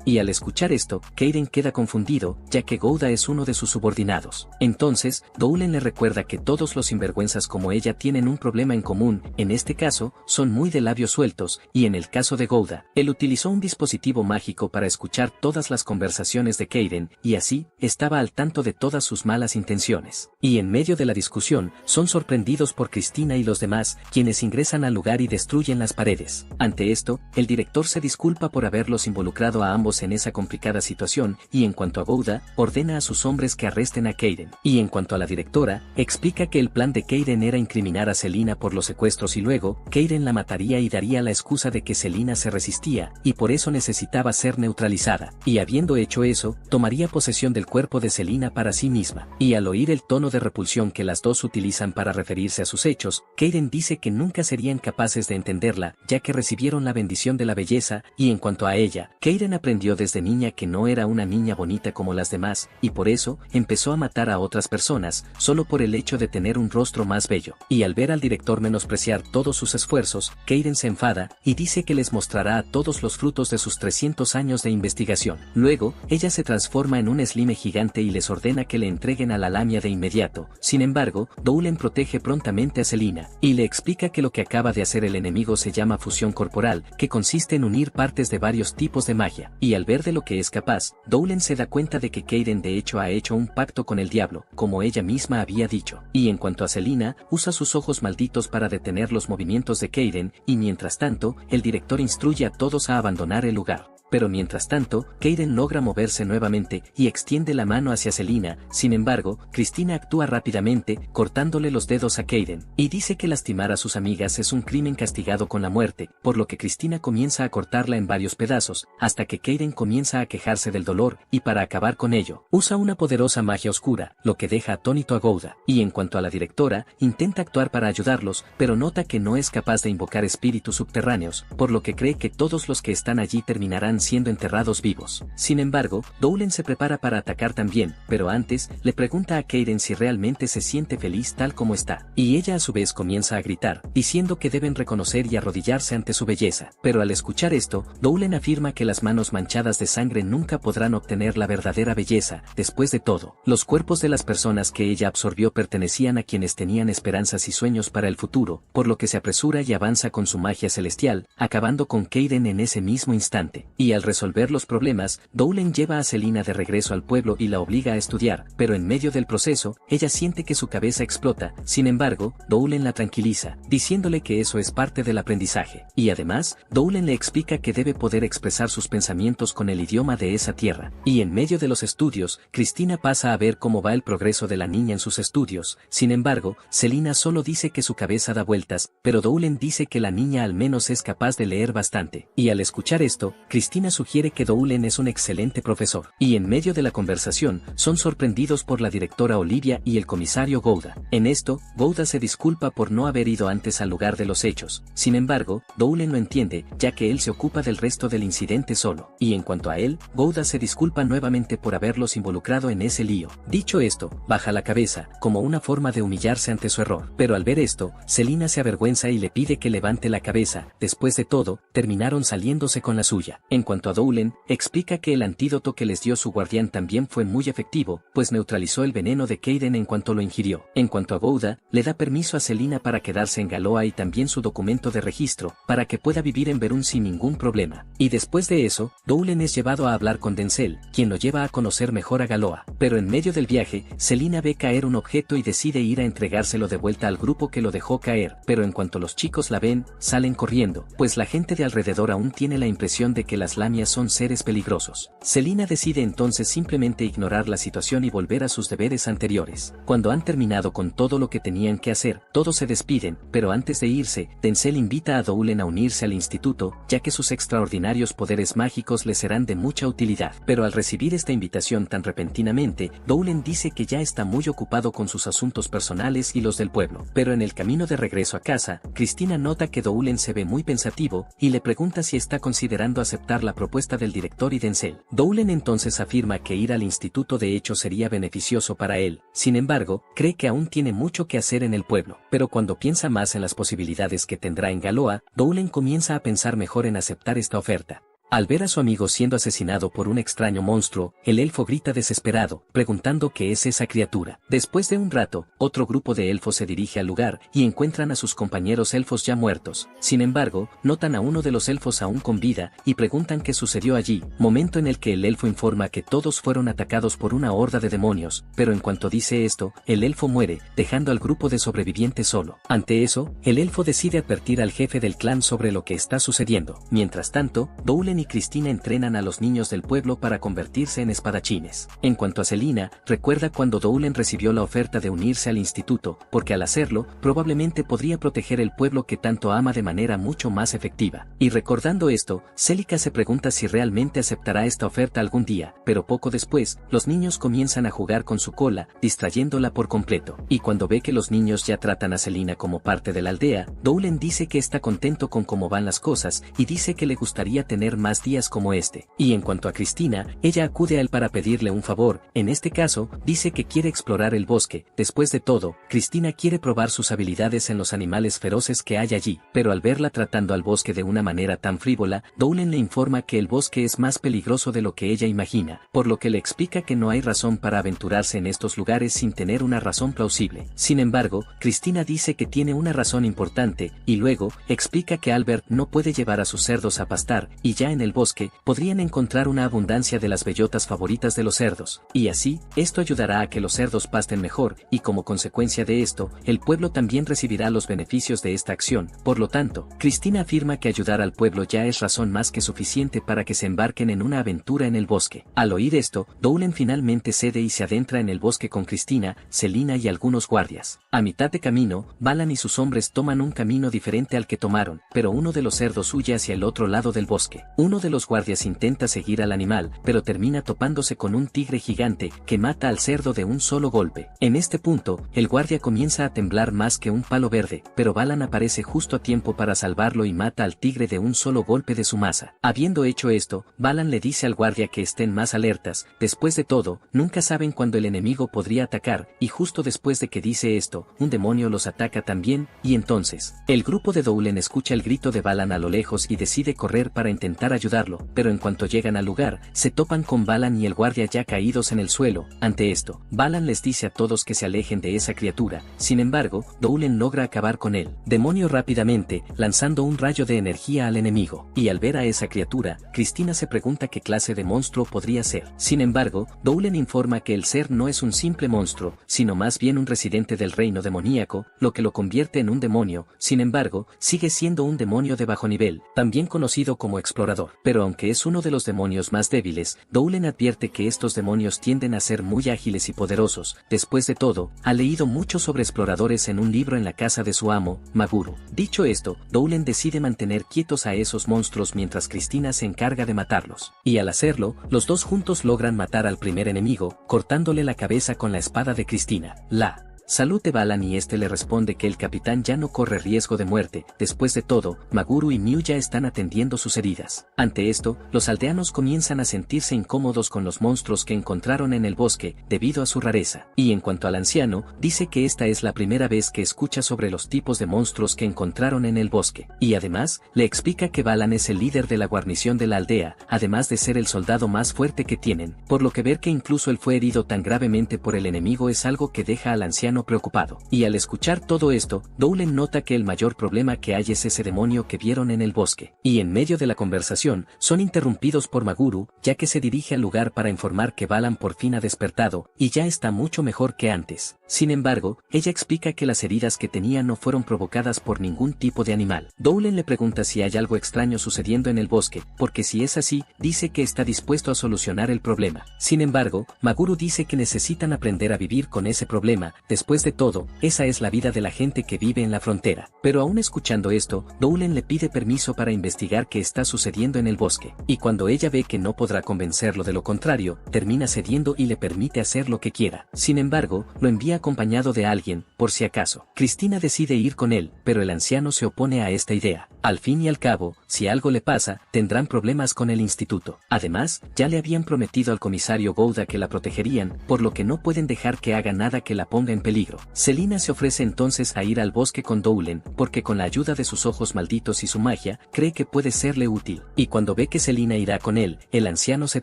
Y al escuchar esto, Keiren queda confundido, ya que Gouda es uno de sus subordinados. Entonces, Doulen le recuerda que todos los sinvergüenzas como ella tienen un problema en común, en este caso, son muy de labios sueltos, y en el caso de Gouda, él utilizó un dispositivo mágico para escuchar todas las conversaciones de Keiren, y así, estaba al tanto de todas sus malas intenciones. Y en medio de la discusión, son sorprendidos por Cristina y los demás, quienes ingresan al lugar y destruyen las paredes. Ante esto, el director se disculpa por haberlos involucrado a ambos en esa complicada situación, y en cuanto a Gouda, ordena a sus hombres que arresten a Keiren. Y en cuanto a la directora, explica que el plan de Keiren era incriminar a Selina por los secuestros y luego, Keiren la mataría y daría la excusa de que Selina se resistía, y por eso necesitaba ser neutralizada. Y habiendo hecho eso, tomaría posesión del cuerpo de Selina para sí misma. Y al oír el tono de repulsión que las dos utilizan para referirse a sus hechos, Keiren dice que nunca serían capaces de entenderla, ya que recibieron la bendición de la belleza, y en cuanto a ella, Keiren aprendió desde niña que no era una niña bonita como las demás, y por eso, empezó a matar a otras personas, solo por el hecho de tener un rostro más bello. Y al ver al director menospreciar todos sus esfuerzos, Keiren se enfada, y dice que les mostrará a todos los frutos de sus 300 años de investigación. Luego, ella se transforma en un slime gigante y les ordena que le entreguen a la Lamia de inmediato. Sin embargo, Doulen protege prontamente a Selina, y le explica que lo que acaba de hacer el enemigo se llama fusión corporal, que consiste en unir partes de varios tipos de magia. Y al ver de lo que es capaz, Doulen se da cuenta de que Keiren de hecho ha hecho un pacto con el diablo, como ella misma había dicho. Y en cuanto a Selina, usa sus ojos malditos para detener los movimientos de Keiren, y mientras tanto, el director instruye a todos a abandonar el lugar. Pero mientras tanto, Keiren logra moverse nuevamente y extiende la mano hacia Selina. Sin embargo, Cristina actúa rápidamente, cortándole los dedos a Keiren, y dice que lastimar a sus amigas es un crimen castigado con la muerte, por lo que Cristina comienza a cortarla en varios pedazos, hasta que Keiren comienza a quejarse del dolor, y para acabar con ello, usa una poderosa magia oscura, lo que deja atónito a Gouda. Y en cuanto a la directora, intenta actuar para ayudarlos, pero nota que no es capaz de invocar espíritus subterráneos, por lo que cree que todos los que están allí terminarán siendo enterrados vivos. Sin embargo, Doulen se prepara para atacar también, pero antes, le pregunta a Keiren si realmente se siente feliz tal como está, y ella a su vez comienza a gritar, diciendo que deben reconocer y arrodillarse ante su belleza. Pero al escuchar esto, Doulen afirma que las manos manchadas de sangre nunca podrán obtener la verdadera belleza. Después de todo, los cuerpos de las personas que ella absorbió pertenecían a quienes tenían esperanzas y sueños para el futuro, por lo que se apresura y avanza con su magia celestial, acabando con Keiren en ese mismo instante. Y al resolver los problemas, Doulen lleva a Selina de regreso al pueblo y la obliga a estudiar, pero en medio del proceso, ella siente que su cabeza explota. Sin embargo, Doulen la tranquiliza, diciéndole que eso es parte del aprendizaje. Y además, Doulen le explica que debe poder expresar sus pensamientos con el idioma de esa tierra. Y en medio de los estudios, Cristina pasa a ver cómo va el progreso de la niña en sus estudios. Sin embargo, Selina solo dice que su cabeza da vueltas, pero Doulen dice que la niña al menos es capaz de leer bastante. Y al escuchar esto, Cristina sugiere que Doulen es un excelente profesor. Y en medio de la conversación, son sorprendidos por la directora Olivia y el comisario Gouda. En esto, Gouda se disculpa por no haber ido antes al lugar de los hechos. Sin embargo, Doulen lo entiende, ya que él se ocupa del resto del incidente solo. Y en cuanto a él, Gouda se disculpa nuevamente por haberlos involucrado en ese lío. Dicho esto, baja la cabeza, como una forma de humillarse ante su error. Pero al ver esto, Selina se avergüenza y le pide que levante la cabeza. Después de todo, terminaron saliéndose con la suya. En cuanto a Doulen, explica que el antídoto que les dio su guardián también fue muy efectivo, pues neutralizó el veneno de Kaden en cuanto lo ingirió. En cuanto a Gouda, le da permiso a Selina para quedarse en Galoa y también su documento de registro, para que pueda vivir en Berun sin ningún problema. Y después de eso, Doulen es llevado a hablar con Denzel, quien lo lleva a conocer mejor a Galoa. Pero en medio del viaje, Selina ve caer un objeto y decide ir a entregárselo de vuelta al grupo que lo dejó caer, pero en cuanto los chicos la ven, salen corriendo, pues la gente de alrededor aún tiene la impresión de que las lamias son seres peligrosos. Selina decide entonces simplemente ignorar la situación y volver a sus deberes anteriores. Cuando han terminado con todo lo que tenían que hacer, todos se despiden, pero antes de irse, Denzel invita a Doulen a unirse al instituto, ya que sus extraordinarios poderes mágicos le serán de mucha utilidad. Pero al recibir esta invitación tan repentinamente, Doulen dice que ya está muy ocupado con sus asuntos personales y los del pueblo. Pero en el camino de regreso a casa, Cristina nota que Doulen se ve muy pensativo, y le pregunta si está considerando aceptar la propuesta del director y Denzel. Doulen entonces afirma que ir al instituto de hecho sería beneficioso para él, sin embargo, cree que aún tiene mucho que hacer en el pueblo. Pero cuando piensa más en las posibilidades que tendrá en Galoa, Doulen comienza a pensar mejor en aceptar esta oferta. Al ver a su amigo siendo asesinado por un extraño monstruo, el elfo grita desesperado, preguntando qué es esa criatura. Después de un rato, otro grupo de elfos se dirige al lugar y encuentran a sus compañeros elfos ya muertos. Sin embargo, notan a uno de los elfos aún con vida y preguntan qué sucedió allí, momento en el que el elfo informa que todos fueron atacados por una horda de demonios, pero en cuanto dice esto, el elfo muere, dejando al grupo de sobrevivientes solo. Ante eso, el elfo decide advertir al jefe del clan sobre lo que está sucediendo. Mientras tanto, Doulen y Cristina entrenan a los niños del pueblo para convertirse en espadachines. En cuanto a Selina, recuerda cuando Doulen recibió la oferta de unirse al instituto, porque al hacerlo, probablemente podría proteger el pueblo que tanto ama de manera mucho más efectiva. Y recordando esto, Celica se pregunta si realmente aceptará esta oferta algún día, pero poco después, los niños comienzan a jugar con su cola, distrayéndola por completo. Y cuando ve que los niños ya tratan a Selina como parte de la aldea, Doulen dice que está contento con cómo van las cosas, y dice que le gustaría tener más días como este. Y en cuanto a Cristina, ella acude a él para pedirle un favor, en este caso, dice que quiere explorar el bosque. Después de todo, Cristina quiere probar sus habilidades en los animales feroces que hay allí, pero al verla tratando al bosque de una manera tan frívola, Doulen le informa que el bosque es más peligroso de lo que ella imagina, por lo que le explica que no hay razón para aventurarse en estos lugares sin tener una razón plausible. Sin embargo, Cristina dice que tiene una razón importante, y luego, explica que Albert no puede llevar a sus cerdos a pastar, y ya en el bosque, podrían encontrar una abundancia de las bellotas favoritas de los cerdos, y así, esto ayudará a que los cerdos pasten mejor, y como consecuencia de esto, el pueblo también recibirá los beneficios de esta acción. Por lo tanto, Cristina afirma que ayudar al pueblo ya es razón más que suficiente para que se embarquen en una aventura en el bosque. Al oír esto, Doulen finalmente cede y se adentra en el bosque con Cristina, Selina y algunos guardias. A mitad de camino, Balan y sus hombres toman un camino diferente al que tomaron, pero uno de los cerdos huye hacia el otro lado del bosque. Uno de los guardias intenta seguir al animal, pero termina topándose con un tigre gigante que mata al cerdo de un solo golpe. En este punto, el guardia comienza a temblar más que un palo verde, pero Balan aparece justo a tiempo para salvarlo y mata al tigre de un solo golpe de su maza. Habiendo hecho esto, Balan le dice al guardia que estén más alertas. Después de todo, nunca saben cuándo el enemigo podría atacar, y justo después de que dice esto, un demonio los ataca también, y entonces, el grupo de Doulen escucha el grito de Balan a lo lejos y decide correr para intentar ayudarlo, pero en cuanto llegan al lugar, se topan con Balan y el guardia ya caídos en el suelo. Ante esto, Balan les dice a todos que se alejen de esa criatura. Sin embargo, Doulen logra acabar con el demonio rápidamente, lanzando un rayo de energía al enemigo. Y al ver a esa criatura, Cristina se pregunta qué clase de monstruo podría ser. Sin embargo, Doulen informa que el ser no es un simple monstruo, sino más bien un residente del reino demoníaco, lo que lo convierte en un demonio. Sin embargo, sigue siendo un demonio de bajo nivel, también conocido como explorador. Pero aunque es uno de los demonios más débiles, Doulen advierte que estos demonios tienden a ser muy ágiles y poderosos. Después de todo, ha leído mucho sobre exploradores en un libro en la casa de su amo, Maguru. Dicho esto, Doulen decide mantener quietos a esos monstruos mientras Cristina se encarga de matarlos. Y al hacerlo, los dos juntos logran matar al primer enemigo, cortándole la cabeza con la espada de Cristina. La salud de Balan y este le responde que el capitán ya no corre riesgo de muerte. Después de todo, Maguru y Miu ya están atendiendo sus heridas. Ante esto, los aldeanos comienzan a sentirse incómodos con los monstruos que encontraron en el bosque, debido a su rareza. Y en cuanto al anciano, dice que esta es la primera vez que escucha sobre los tipos de monstruos que encontraron en el bosque. Y además, le explica que Balan es el líder de la guarnición de la aldea, además de ser el soldado más fuerte que tienen, por lo que ver que incluso él fue herido tan gravemente por el enemigo es algo que deja al anciano preocupado. Y al escuchar todo esto, Doulen nota que el mayor problema que hay es ese demonio que vieron en el bosque. Y en medio de la conversación, son interrumpidos por Maguru, ya que se dirige al lugar para informar que Balan por fin ha despertado, y ya está mucho mejor que antes. Sin embargo, ella explica que las heridas que tenía no fueron provocadas por ningún tipo de animal. Doulen le pregunta si hay algo extraño sucediendo en el bosque, porque si es así, dice que está dispuesto a solucionar el problema. Sin embargo, Maguru dice que necesitan aprender a vivir con ese problema. Después de todo, esa es la vida de la gente que vive en la frontera. Pero aún escuchando esto, Doulen le pide permiso para investigar qué está sucediendo en el bosque. Y cuando ella ve que no podrá convencerlo de lo contrario, termina cediendo y le permite hacer lo que quiera. Sin embargo, lo envía acompañado de alguien, por si acaso. Cristina decide ir con él, pero el anciano se opone a esta idea. Al fin y al cabo, si algo le pasa, tendrán problemas con el instituto. Además, ya le habían prometido al comisario Gouda que la protegerían, por lo que no pueden dejar que haga nada que la ponga en peligro. Selina se ofrece entonces a ir al bosque con Doulen, porque con la ayuda de sus ojos malditos y su magia, cree que puede serle útil. Y cuando ve que Selina irá con él, el anciano se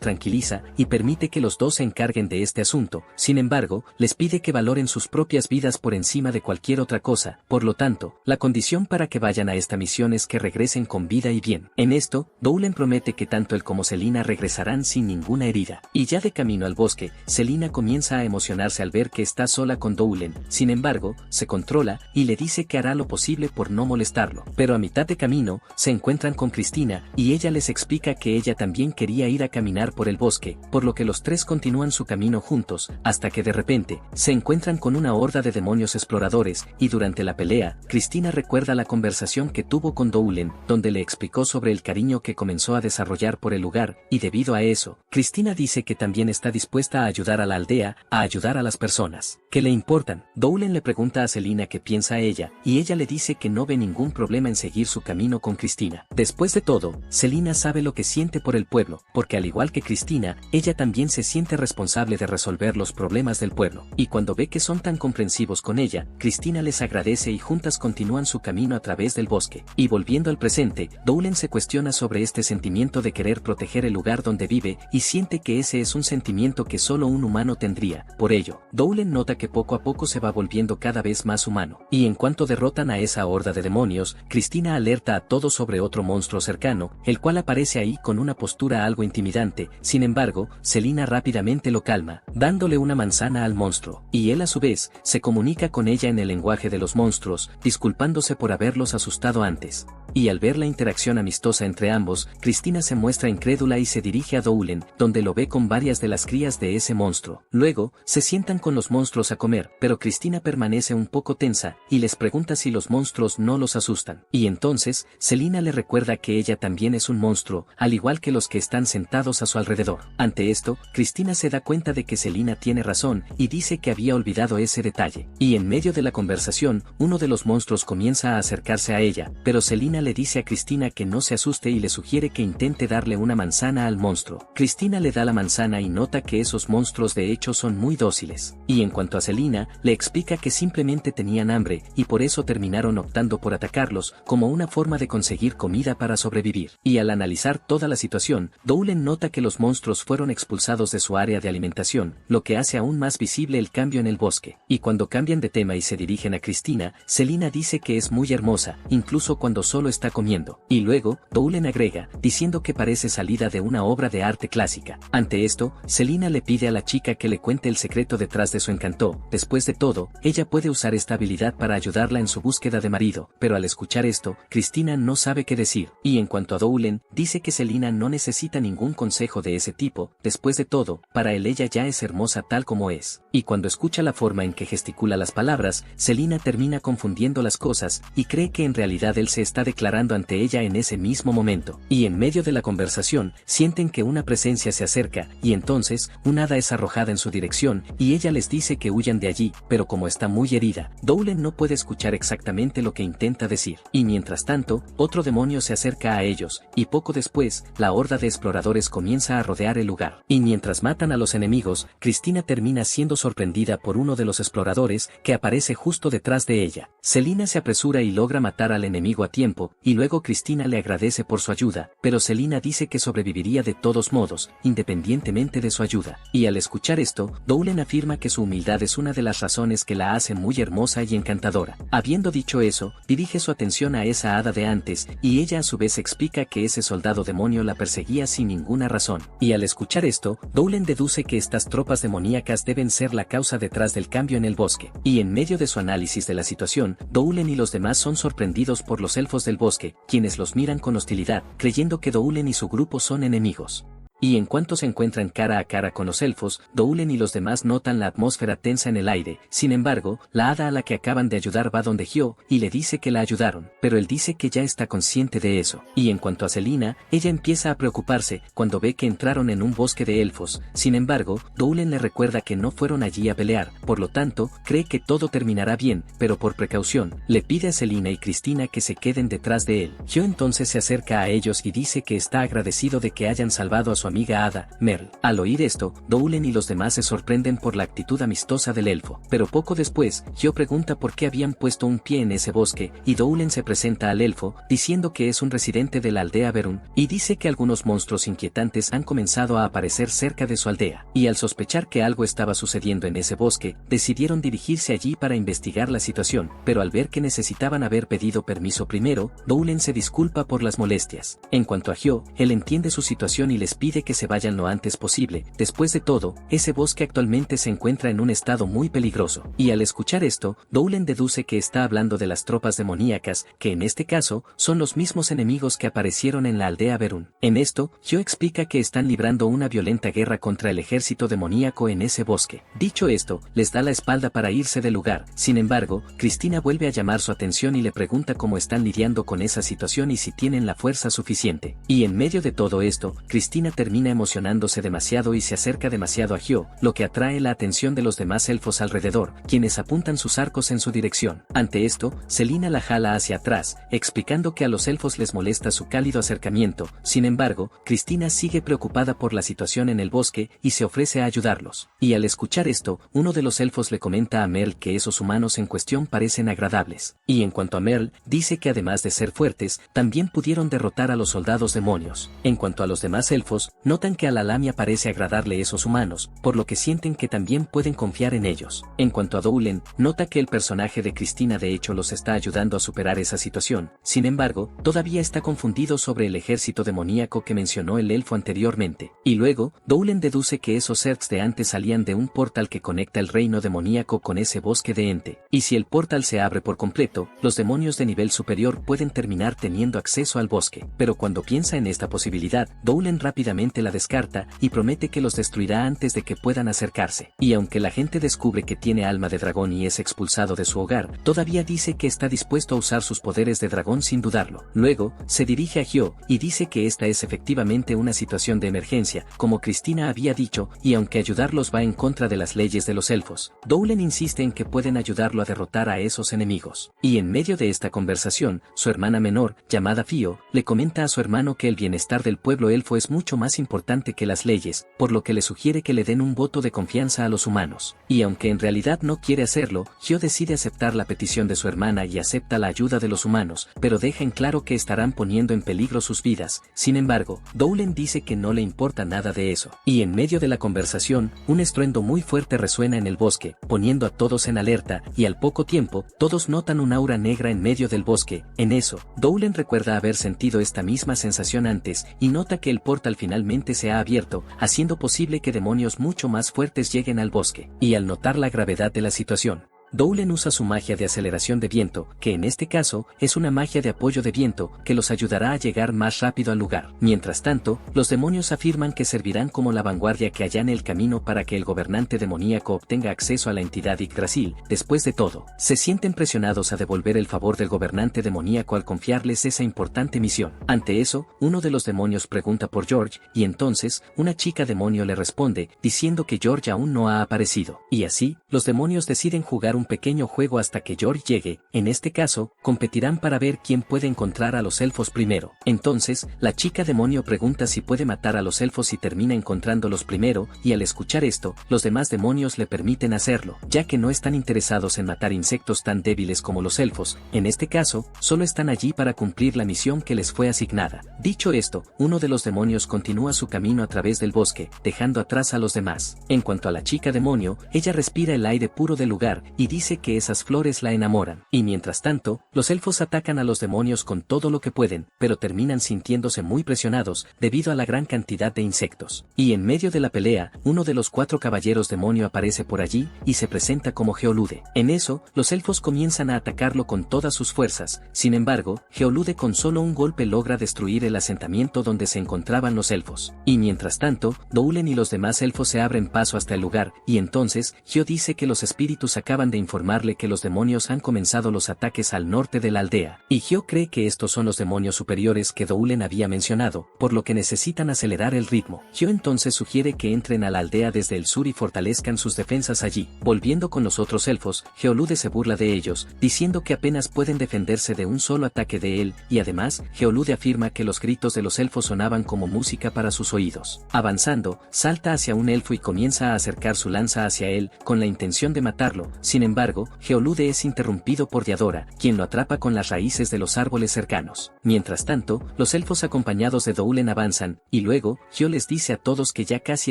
tranquiliza y permite que los dos se encarguen de este asunto. Sin embargo, les pide que valoren sus propias vidas por encima de cualquier otra cosa. Por lo tanto, la condición para que vayan a esta misión es que regresen con vida y bien. En esto, Doulen promete que tanto él como Selina regresarán sin ninguna herida. Y ya de camino al bosque, Selina comienza a emocionarse al ver que está sola con Doulen. Sin embargo, se controla y le dice que hará lo posible por no molestarlo. Pero a mitad de camino, se encuentran con Cristina y ella les explica que ella también quería ir a caminar por el bosque, por lo que los tres continúan su camino juntos, hasta que de repente, se encuentran con una horda de demonios exploradores, y durante la pelea, Cristina recuerda la conversación que tuvo con Doulen, donde le explicó sobre el cariño que comenzó a desarrollar por el lugar, y debido a eso, Cristina dice que también está dispuesta a ayudar a la aldea, a ayudar a las personas que le importan. Doulen le pregunta a Selina qué piensa ella, y ella le dice que no ve ningún problema en seguir su camino con Cristina. Después de todo, Selina sabe lo que siente por el pueblo, porque al igual que Cristina, ella también se siente responsable de resolver los problemas del pueblo, y cuando ve que son tan comprensivos con ella, Cristina les agradece y juntas continúan su camino a través del bosque. Y volviendo al presente, Doulen se cuestiona sobre este sentimiento de querer proteger el lugar donde vive, y siente que ese es un sentimiento que solo un humano tendría. Por ello, Doulen nota que poco a poco se va volviendo cada vez más humano. Y en cuanto derrotan a esa horda de demonios, Cristina alerta a todos sobre otro monstruo cercano, el cual aparece ahí con una postura algo intimidante. Sin embargo, Selina rápidamente lo calma, dándole una manzana al monstruo, y él a su vez, se comunica con ella en el lenguaje de los monstruos, disculpándose por haberlos asustado antes. Y al ver la interacción amistosa entre ambos, Cristina se muestra incrédula y se dirige a Doulen, donde lo ve con varias de las crías de ese monstruo. Luego, se sientan con los monstruos a comer, pero Cristina permanece un poco tensa, y les pregunta si los monstruos no los asustan. Y entonces, Selina le recuerda que ella también es un monstruo, al igual que los que están sentados a su alrededor. Ante esto, Cristina se da cuenta de que Selina tiene razón, y dice que había olvidado ese detalle. Y en medio de la conversación, uno de los monstruos comienza a acercarse a ella, pero Selina le dice a Cristina que no se asuste y le sugiere que intente darle una manzana al monstruo. Cristina le da la manzana y nota que esos monstruos de hecho son muy dóciles. Y en cuanto a Selina, le explica que simplemente tenían hambre, y por eso terminaron optando por atacarlos, como una forma de conseguir comida para sobrevivir. Y al analizar toda la situación, Doulen nota que los monstruos fueron expulsados de su área de alimentación, lo que hace aún más visible el cambio en el bosque. Y cuando cambian de tema y se dirigen a Cristina, Selina dice que es muy hermosa, incluso cuando solo está comiendo. Y luego, Doulen agrega, diciendo que parece salida de una obra de arte clásica. Ante esto, Selina le pide a la chica que le cuente el secreto detrás de su encanto. Después de todo, ella puede usar esta habilidad para ayudarla en su búsqueda de marido, pero al escuchar esto, Cristina no sabe qué decir. Y en cuanto a Doulen, dice que Selina no necesita ningún consejo de ese tipo. Después de todo, para él ella ya es hermosa tal como es. Y cuando escucha la forma en que gesticula las palabras, Selina termina confundiendo las cosas, y cree que en realidad él se está declarando declarando ante ella en ese mismo momento. Y en medio de la conversación, sienten que una presencia se acerca, y entonces, un hada es arrojada en su dirección, y ella les dice que huyan de allí, pero como está muy herida, Douglas no puede escuchar exactamente lo que intenta decir. Y mientras tanto, otro demonio se acerca a ellos, y poco después, la horda de exploradores comienza a rodear el lugar. Y mientras matan a los enemigos, Cristina termina siendo sorprendida por uno de los exploradores, que aparece justo detrás de ella. Selina se apresura y logra matar al enemigo a tiempo, y luego Cristina le agradece por su ayuda, pero Selina dice que sobreviviría de todos modos, independientemente de su ayuda. Y al escuchar esto, Douglas afirma que su humildad es una de las razones que la hacen muy hermosa y encantadora. Habiendo dicho eso, dirige su atención a esa hada de antes, y ella a su vez explica que ese soldado demonio la perseguía sin ninguna razón. Y al escuchar esto, Douglas deduce que estas tropas demoníacas deben ser la causa detrás del cambio en el bosque. Y en medio de su análisis de la situación, Douglas y los demás son sorprendidos por los elfos del bosque, quienes los miran con hostilidad, creyendo que Douglas y su grupo son enemigos. Y en cuanto se encuentran cara a cara con los elfos, Douglas y los demás notan la atmósfera tensa en el aire. Sin embargo, la hada a la que acaban de ayudar va donde Hyo, y le dice que la ayudaron, pero él dice que ya está consciente de eso. Y en cuanto a Selina, ella empieza a preocuparse, cuando ve que entraron en un bosque de elfos. Sin embargo, Douglas le recuerda que no fueron allí a pelear, por lo tanto, cree que todo terminará bien, pero por precaución, le pide a Selina y Cristina que se queden detrás de él. Hyo entonces se acerca a ellos y dice que está agradecido de que hayan salvado a su amiga hada, Merle. Al oír esto, Douglas y los demás se sorprenden por la actitud amistosa del elfo. Pero poco después, Hyo pregunta por qué habían puesto un pie en ese bosque, y Douglas se presenta al elfo, diciendo que es un residente de la aldea Verun, y dice que algunos monstruos inquietantes han comenzado a aparecer cerca de su aldea. Y al sospechar que algo estaba sucediendo en ese bosque, decidieron dirigirse allí para investigar la situación, pero al ver que necesitaban haber pedido permiso primero, Douglas se disculpa por las molestias. En cuanto a Hyo, él entiende su situación y les pide que se vayan lo antes posible. Después de todo, ese bosque actualmente se encuentra en un estado muy peligroso. Y al escuchar esto, Douglas deduce que está hablando de las tropas demoníacas, que en este caso, son los mismos enemigos que aparecieron en la aldea Verun. En esto, Hyo explica que están librando una violenta guerra contra el ejército demoníaco en ese bosque. Dicho esto, les da la espalda para irse del lugar. Sin embargo, Cristina vuelve a llamar su atención y le pregunta cómo están lidiando con esa situación y si tienen la fuerza suficiente. Y en medio de todo esto, Cristina termina emocionándose demasiado y se acerca demasiado a Hyo, lo que atrae la atención de los demás elfos alrededor, quienes apuntan sus arcos en su dirección. Ante esto, Selina la jala hacia atrás, explicando que a los elfos les molesta su cálido acercamiento. Sin embargo, Cristina sigue preocupada por la situación en el bosque y se ofrece a ayudarlos. Y al escuchar esto, uno de los elfos le comenta a Merle que esos humanos en cuestión parecen agradables. Y en cuanto a Merle, dice que además de ser fuertes, también pudieron derrotar a los soldados demonios. En cuanto a los demás elfos, notan que a la Lamia parece agradarle esos humanos, por lo que sienten que también pueden confiar en ellos. En cuanto a Douglas, nota que el personaje de Cristina de hecho los está ayudando a superar esa situación. Sin embargo, todavía está confundido sobre el ejército demoníaco que mencionó el elfo anteriormente. Y luego, Douglas deduce que esos Zergs de antes salían de un portal que conecta el reino demoníaco con ese bosque de ente. Y si el portal se abre por completo, los demonios de nivel superior pueden terminar teniendo acceso al bosque. Pero cuando piensa en esta posibilidad, Douglas rápidamente la descarta y promete que los destruirá antes de que puedan acercarse. Y aunque la gente descubre que tiene alma de dragón y es expulsado de su hogar, todavía dice que está dispuesto a usar sus poderes de dragón sin dudarlo. Luego, se dirige a Hyo y dice que esta es efectivamente una situación de emergencia, como Cristina había dicho, y aunque ayudarlos va en contra de las leyes de los elfos, Douglas insiste en que pueden ayudarlo a derrotar a esos enemigos. Y en medio de esta conversación, su hermana menor, llamada Fio, le comenta a su hermano que el bienestar del pueblo elfo es mucho más importante que las leyes, por lo que le sugiere que le den un voto de confianza a los humanos. Y aunque en realidad no quiere hacerlo, Hyo decide aceptar la petición de su hermana y acepta la ayuda de los humanos, pero deja en claro que estarán poniendo en peligro sus vidas. Sin embargo, Douglas dice que no le importa nada de eso. Y en medio de la conversación, un estruendo muy fuerte resuena en el bosque, poniendo a todos en alerta, y al poco tiempo, todos notan un aura negra en medio del bosque. En eso, Douglas recuerda haber sentido esta misma sensación antes, y nota que el portal finalmente se ha abierto, haciendo posible que demonios mucho más fuertes lleguen al bosque. Y al notar la gravedad de la situación, Doulen usa su magia de aceleración de viento, que en este caso es una magia de apoyo de viento que los ayudará a llegar más rápido al lugar. Mientras tanto, los demonios afirman que servirán como la vanguardia que allane el camino para que el gobernante demoníaco obtenga acceso a la entidad Yggdrasil. Después de todo, se sienten presionados a devolver el favor del gobernante demoníaco al confiarles esa importante misión. Ante eso, uno de los demonios pregunta por George, y entonces, una chica demonio le responde, diciendo que George aún no ha aparecido. Y así, los demonios deciden jugar un pequeño juego hasta que George llegue. En este caso, competirán para ver quién puede encontrar a los elfos primero. Entonces, la chica demonio pregunta si puede matar a los elfos y termina encontrándolos primero, y al escuchar esto, los demás demonios le permiten hacerlo, ya que no están interesados en matar insectos tan débiles como los elfos. En este caso, solo están allí para cumplir la misión que les fue asignada. Dicho esto, uno de los demonios continúa su camino a través del bosque, dejando atrás a los demás. En cuanto a la chica demonio, ella respira el aire puro del lugar, y dice que esas flores la enamoran. Y mientras tanto, los elfos atacan a los demonios con todo lo que pueden, pero terminan sintiéndose muy presionados, debido a la gran cantidad de insectos. Y en medio de la pelea, uno de los 4 caballeros demonio aparece por allí, y se presenta como Geolude. En eso, los elfos comienzan a atacarlo con todas sus fuerzas. Sin embargo, Geolude con solo un golpe logra destruir el asentamiento donde se encontraban los elfos. Y mientras tanto, Doulen y los demás elfos se abren paso hasta el lugar, y entonces, Geo dice que los espíritus acaban de informarle que los demonios han comenzado los ataques al norte de la aldea, y Geo cree que estos son los demonios superiores que Doulen había mencionado, por lo que necesitan acelerar el ritmo. Geo entonces sugiere que entren a la aldea desde el sur y fortalezcan sus defensas allí. Volviendo con los otros elfos, Geolude se burla de ellos, diciendo que apenas pueden defenderse de un solo ataque de él, y además, Geolude afirma que los gritos de los elfos sonaban como música para sus oídos. Avanzando, salta hacia un elfo y comienza a acercar su lanza hacia él, con la intención de matarlo. Sin embargo, Geolude es interrumpido por Diadora, quien lo atrapa con las raíces de los árboles cercanos. Mientras tanto, los elfos acompañados de Doulen avanzan, y luego, Geo les dice a todos que ya casi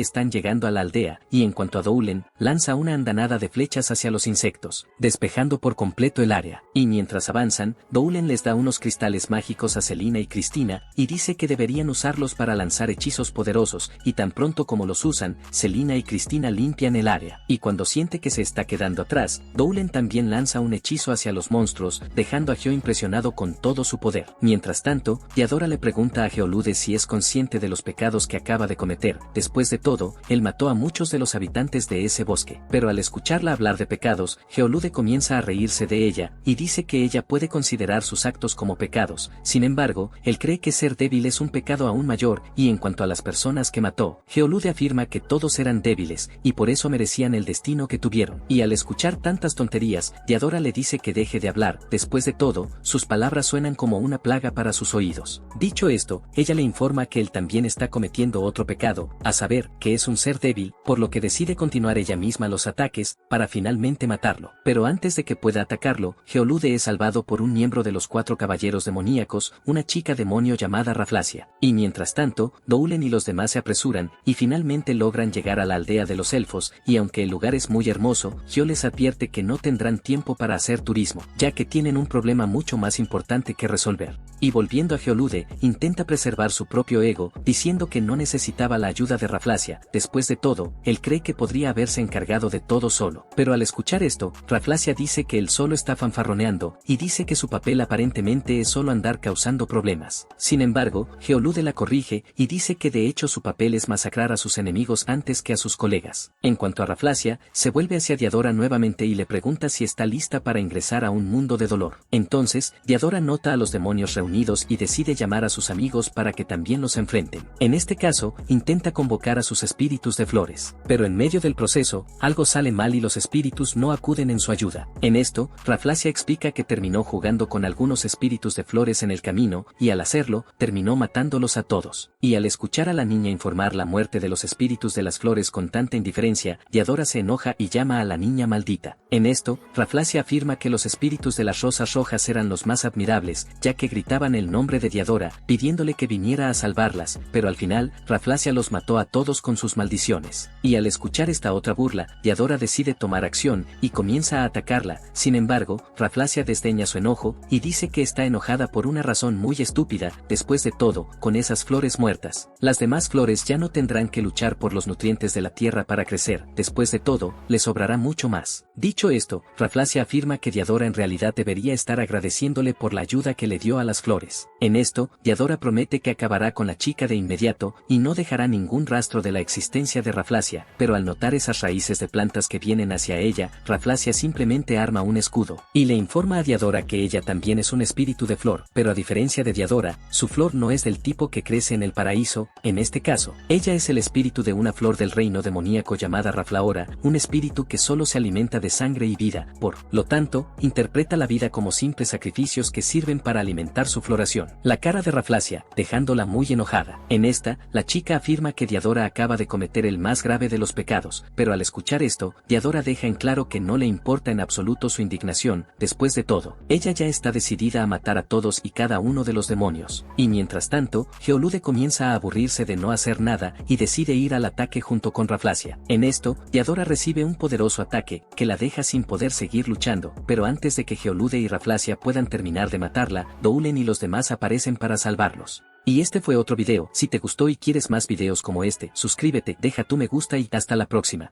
están llegando a la aldea, y en cuanto a Doulen, lanza una andanada de flechas hacia los insectos, despejando por completo el área. Y mientras avanzan, Doulen les da unos cristales mágicos a Selina y Cristina, y dice que deberían usarlos para lanzar hechizos poderosos, y tan pronto como los usan, Selina y Cristina limpian el área. Y cuando siente que se está quedando atrás, Doulen también lanza un hechizo hacia los monstruos, dejando a Geo impresionado con todo su poder. Mientras tanto, Diadora le pregunta a Geolude si es consciente de los pecados que acaba de cometer. Después de todo, él mató a muchos de los habitantes de ese bosque. Pero al escucharla hablar de pecados, Geolude comienza a reírse de ella, y dice que ella puede considerar sus actos como pecados. Sin embargo, él cree que ser débil es un pecado aún mayor, y en cuanto a las personas que mató, Geolude afirma que todos eran débiles, y por eso merecían el destino que tuvieron. Y al escuchar tantas tonterías, Diadora le dice que deje de hablar. Después de todo, sus palabras suenan como una plaga para sus oídos. Dicho esto, ella le informa que él también está cometiendo otro pecado, a saber, que es un ser débil, por lo que decide continuar ella misma los ataques, para finalmente matarlo. Pero antes de que pueda atacarlo, Geolude es salvado por un miembro de los 4 caballeros demoníacos, una chica demonio llamada Raflasia. Y mientras tanto, Doulen y los demás se apresuran, y finalmente logran llegar a la aldea de los elfos, y aunque el lugar es muy hermoso, Geo les advierte que no tendrán tiempo para hacer turismo, ya que tienen un problema mucho más importante que resolver. Y volviendo a Geolude, intenta preservar su propio ego, diciendo que no necesitaba la ayuda de Raflasia. Después de todo, él cree que podría haberse encargado de todo solo. Pero al escuchar esto, Raflasia dice que él solo está fanfarroneando, y dice que su papel aparentemente es solo andar causando problemas. Sin embargo, Geolude la corrige, y dice que de hecho su papel es masacrar a sus enemigos antes que a sus colegas. En cuanto a Raflasia, se vuelve hacia Diadora nuevamente y le pregunta si está lista para ingresar a un mundo de dolor. Entonces, Diadora nota a los demonios reunidos y decide llamar a sus amigos para que también los enfrenten. En este caso, intenta convocar a sus espíritus de flores. Pero en medio del proceso, algo sale mal y los espíritus no acuden en su ayuda. En esto, Raflasia explica que terminó jugando con algunos espíritus de flores en el camino, y al hacerlo, terminó matándolos a todos. Y al escuchar a la niña informar la muerte de los espíritus de las flores con tanta indiferencia, Diadora se enoja y llama a la niña maldita. En esto, Raflasia afirma que los espíritus de las rosas rojas eran los más admirables, ya que gritaban invocaban el nombre de Diadora, pidiéndole que viniera a salvarlas, pero al final, Raflasia los mató a todos con sus maldiciones. Y al escuchar esta otra burla, Diadora decide tomar acción, y comienza a atacarla. Sin embargo, Raflasia desdeña su enojo, y dice que está enojada por una razón muy estúpida. Después de todo, con esas flores muertas, las demás flores ya no tendrán que luchar por los nutrientes de la tierra para crecer. Después de todo, le sobrará mucho más. Dicho esto, Raflasia afirma que Diadora en realidad debería estar agradeciéndole por la ayuda que le dio a las flores. En esto, Diadora promete que acabará con la chica de inmediato, y no dejará ningún rastro de la existencia de Raflasia, pero al notar esas raíces de plantas que vienen hacia ella, Raflasia simplemente arma un escudo, y le informa a Diadora que ella también es un espíritu de flor, pero a diferencia de Diadora, su flor no es del tipo que crece en el paraíso. En este caso, ella es el espíritu de una flor del reino demoníaco llamada Raflaora, un espíritu que solo se alimenta de sangre y vida, por lo tanto, interpreta la vida como simples sacrificios que sirven para alimentar su floración. La cara de Raflasia, dejándola muy enojada. En esta, la chica afirma que Diadora acaba de cometer el más grave de los pecados, pero al escuchar esto, Diadora deja en claro que no le importa en absoluto su indignación. Después de todo, ella ya está decidida a matar a todos y cada uno de los demonios. Y mientras tanto, Geolude comienza a aburrirse de no hacer nada y decide ir al ataque junto con Raflasia. En esto, Diadora recibe un poderoso ataque que la deja sin poder seguir luchando, pero antes de que Geolude y Raflasia puedan terminar de matarla, Doulen y los demás aparecen para salvarlos. Y este fue otro video. Si te gustó y quieres más videos como este, suscríbete, deja tu me gusta y hasta la próxima.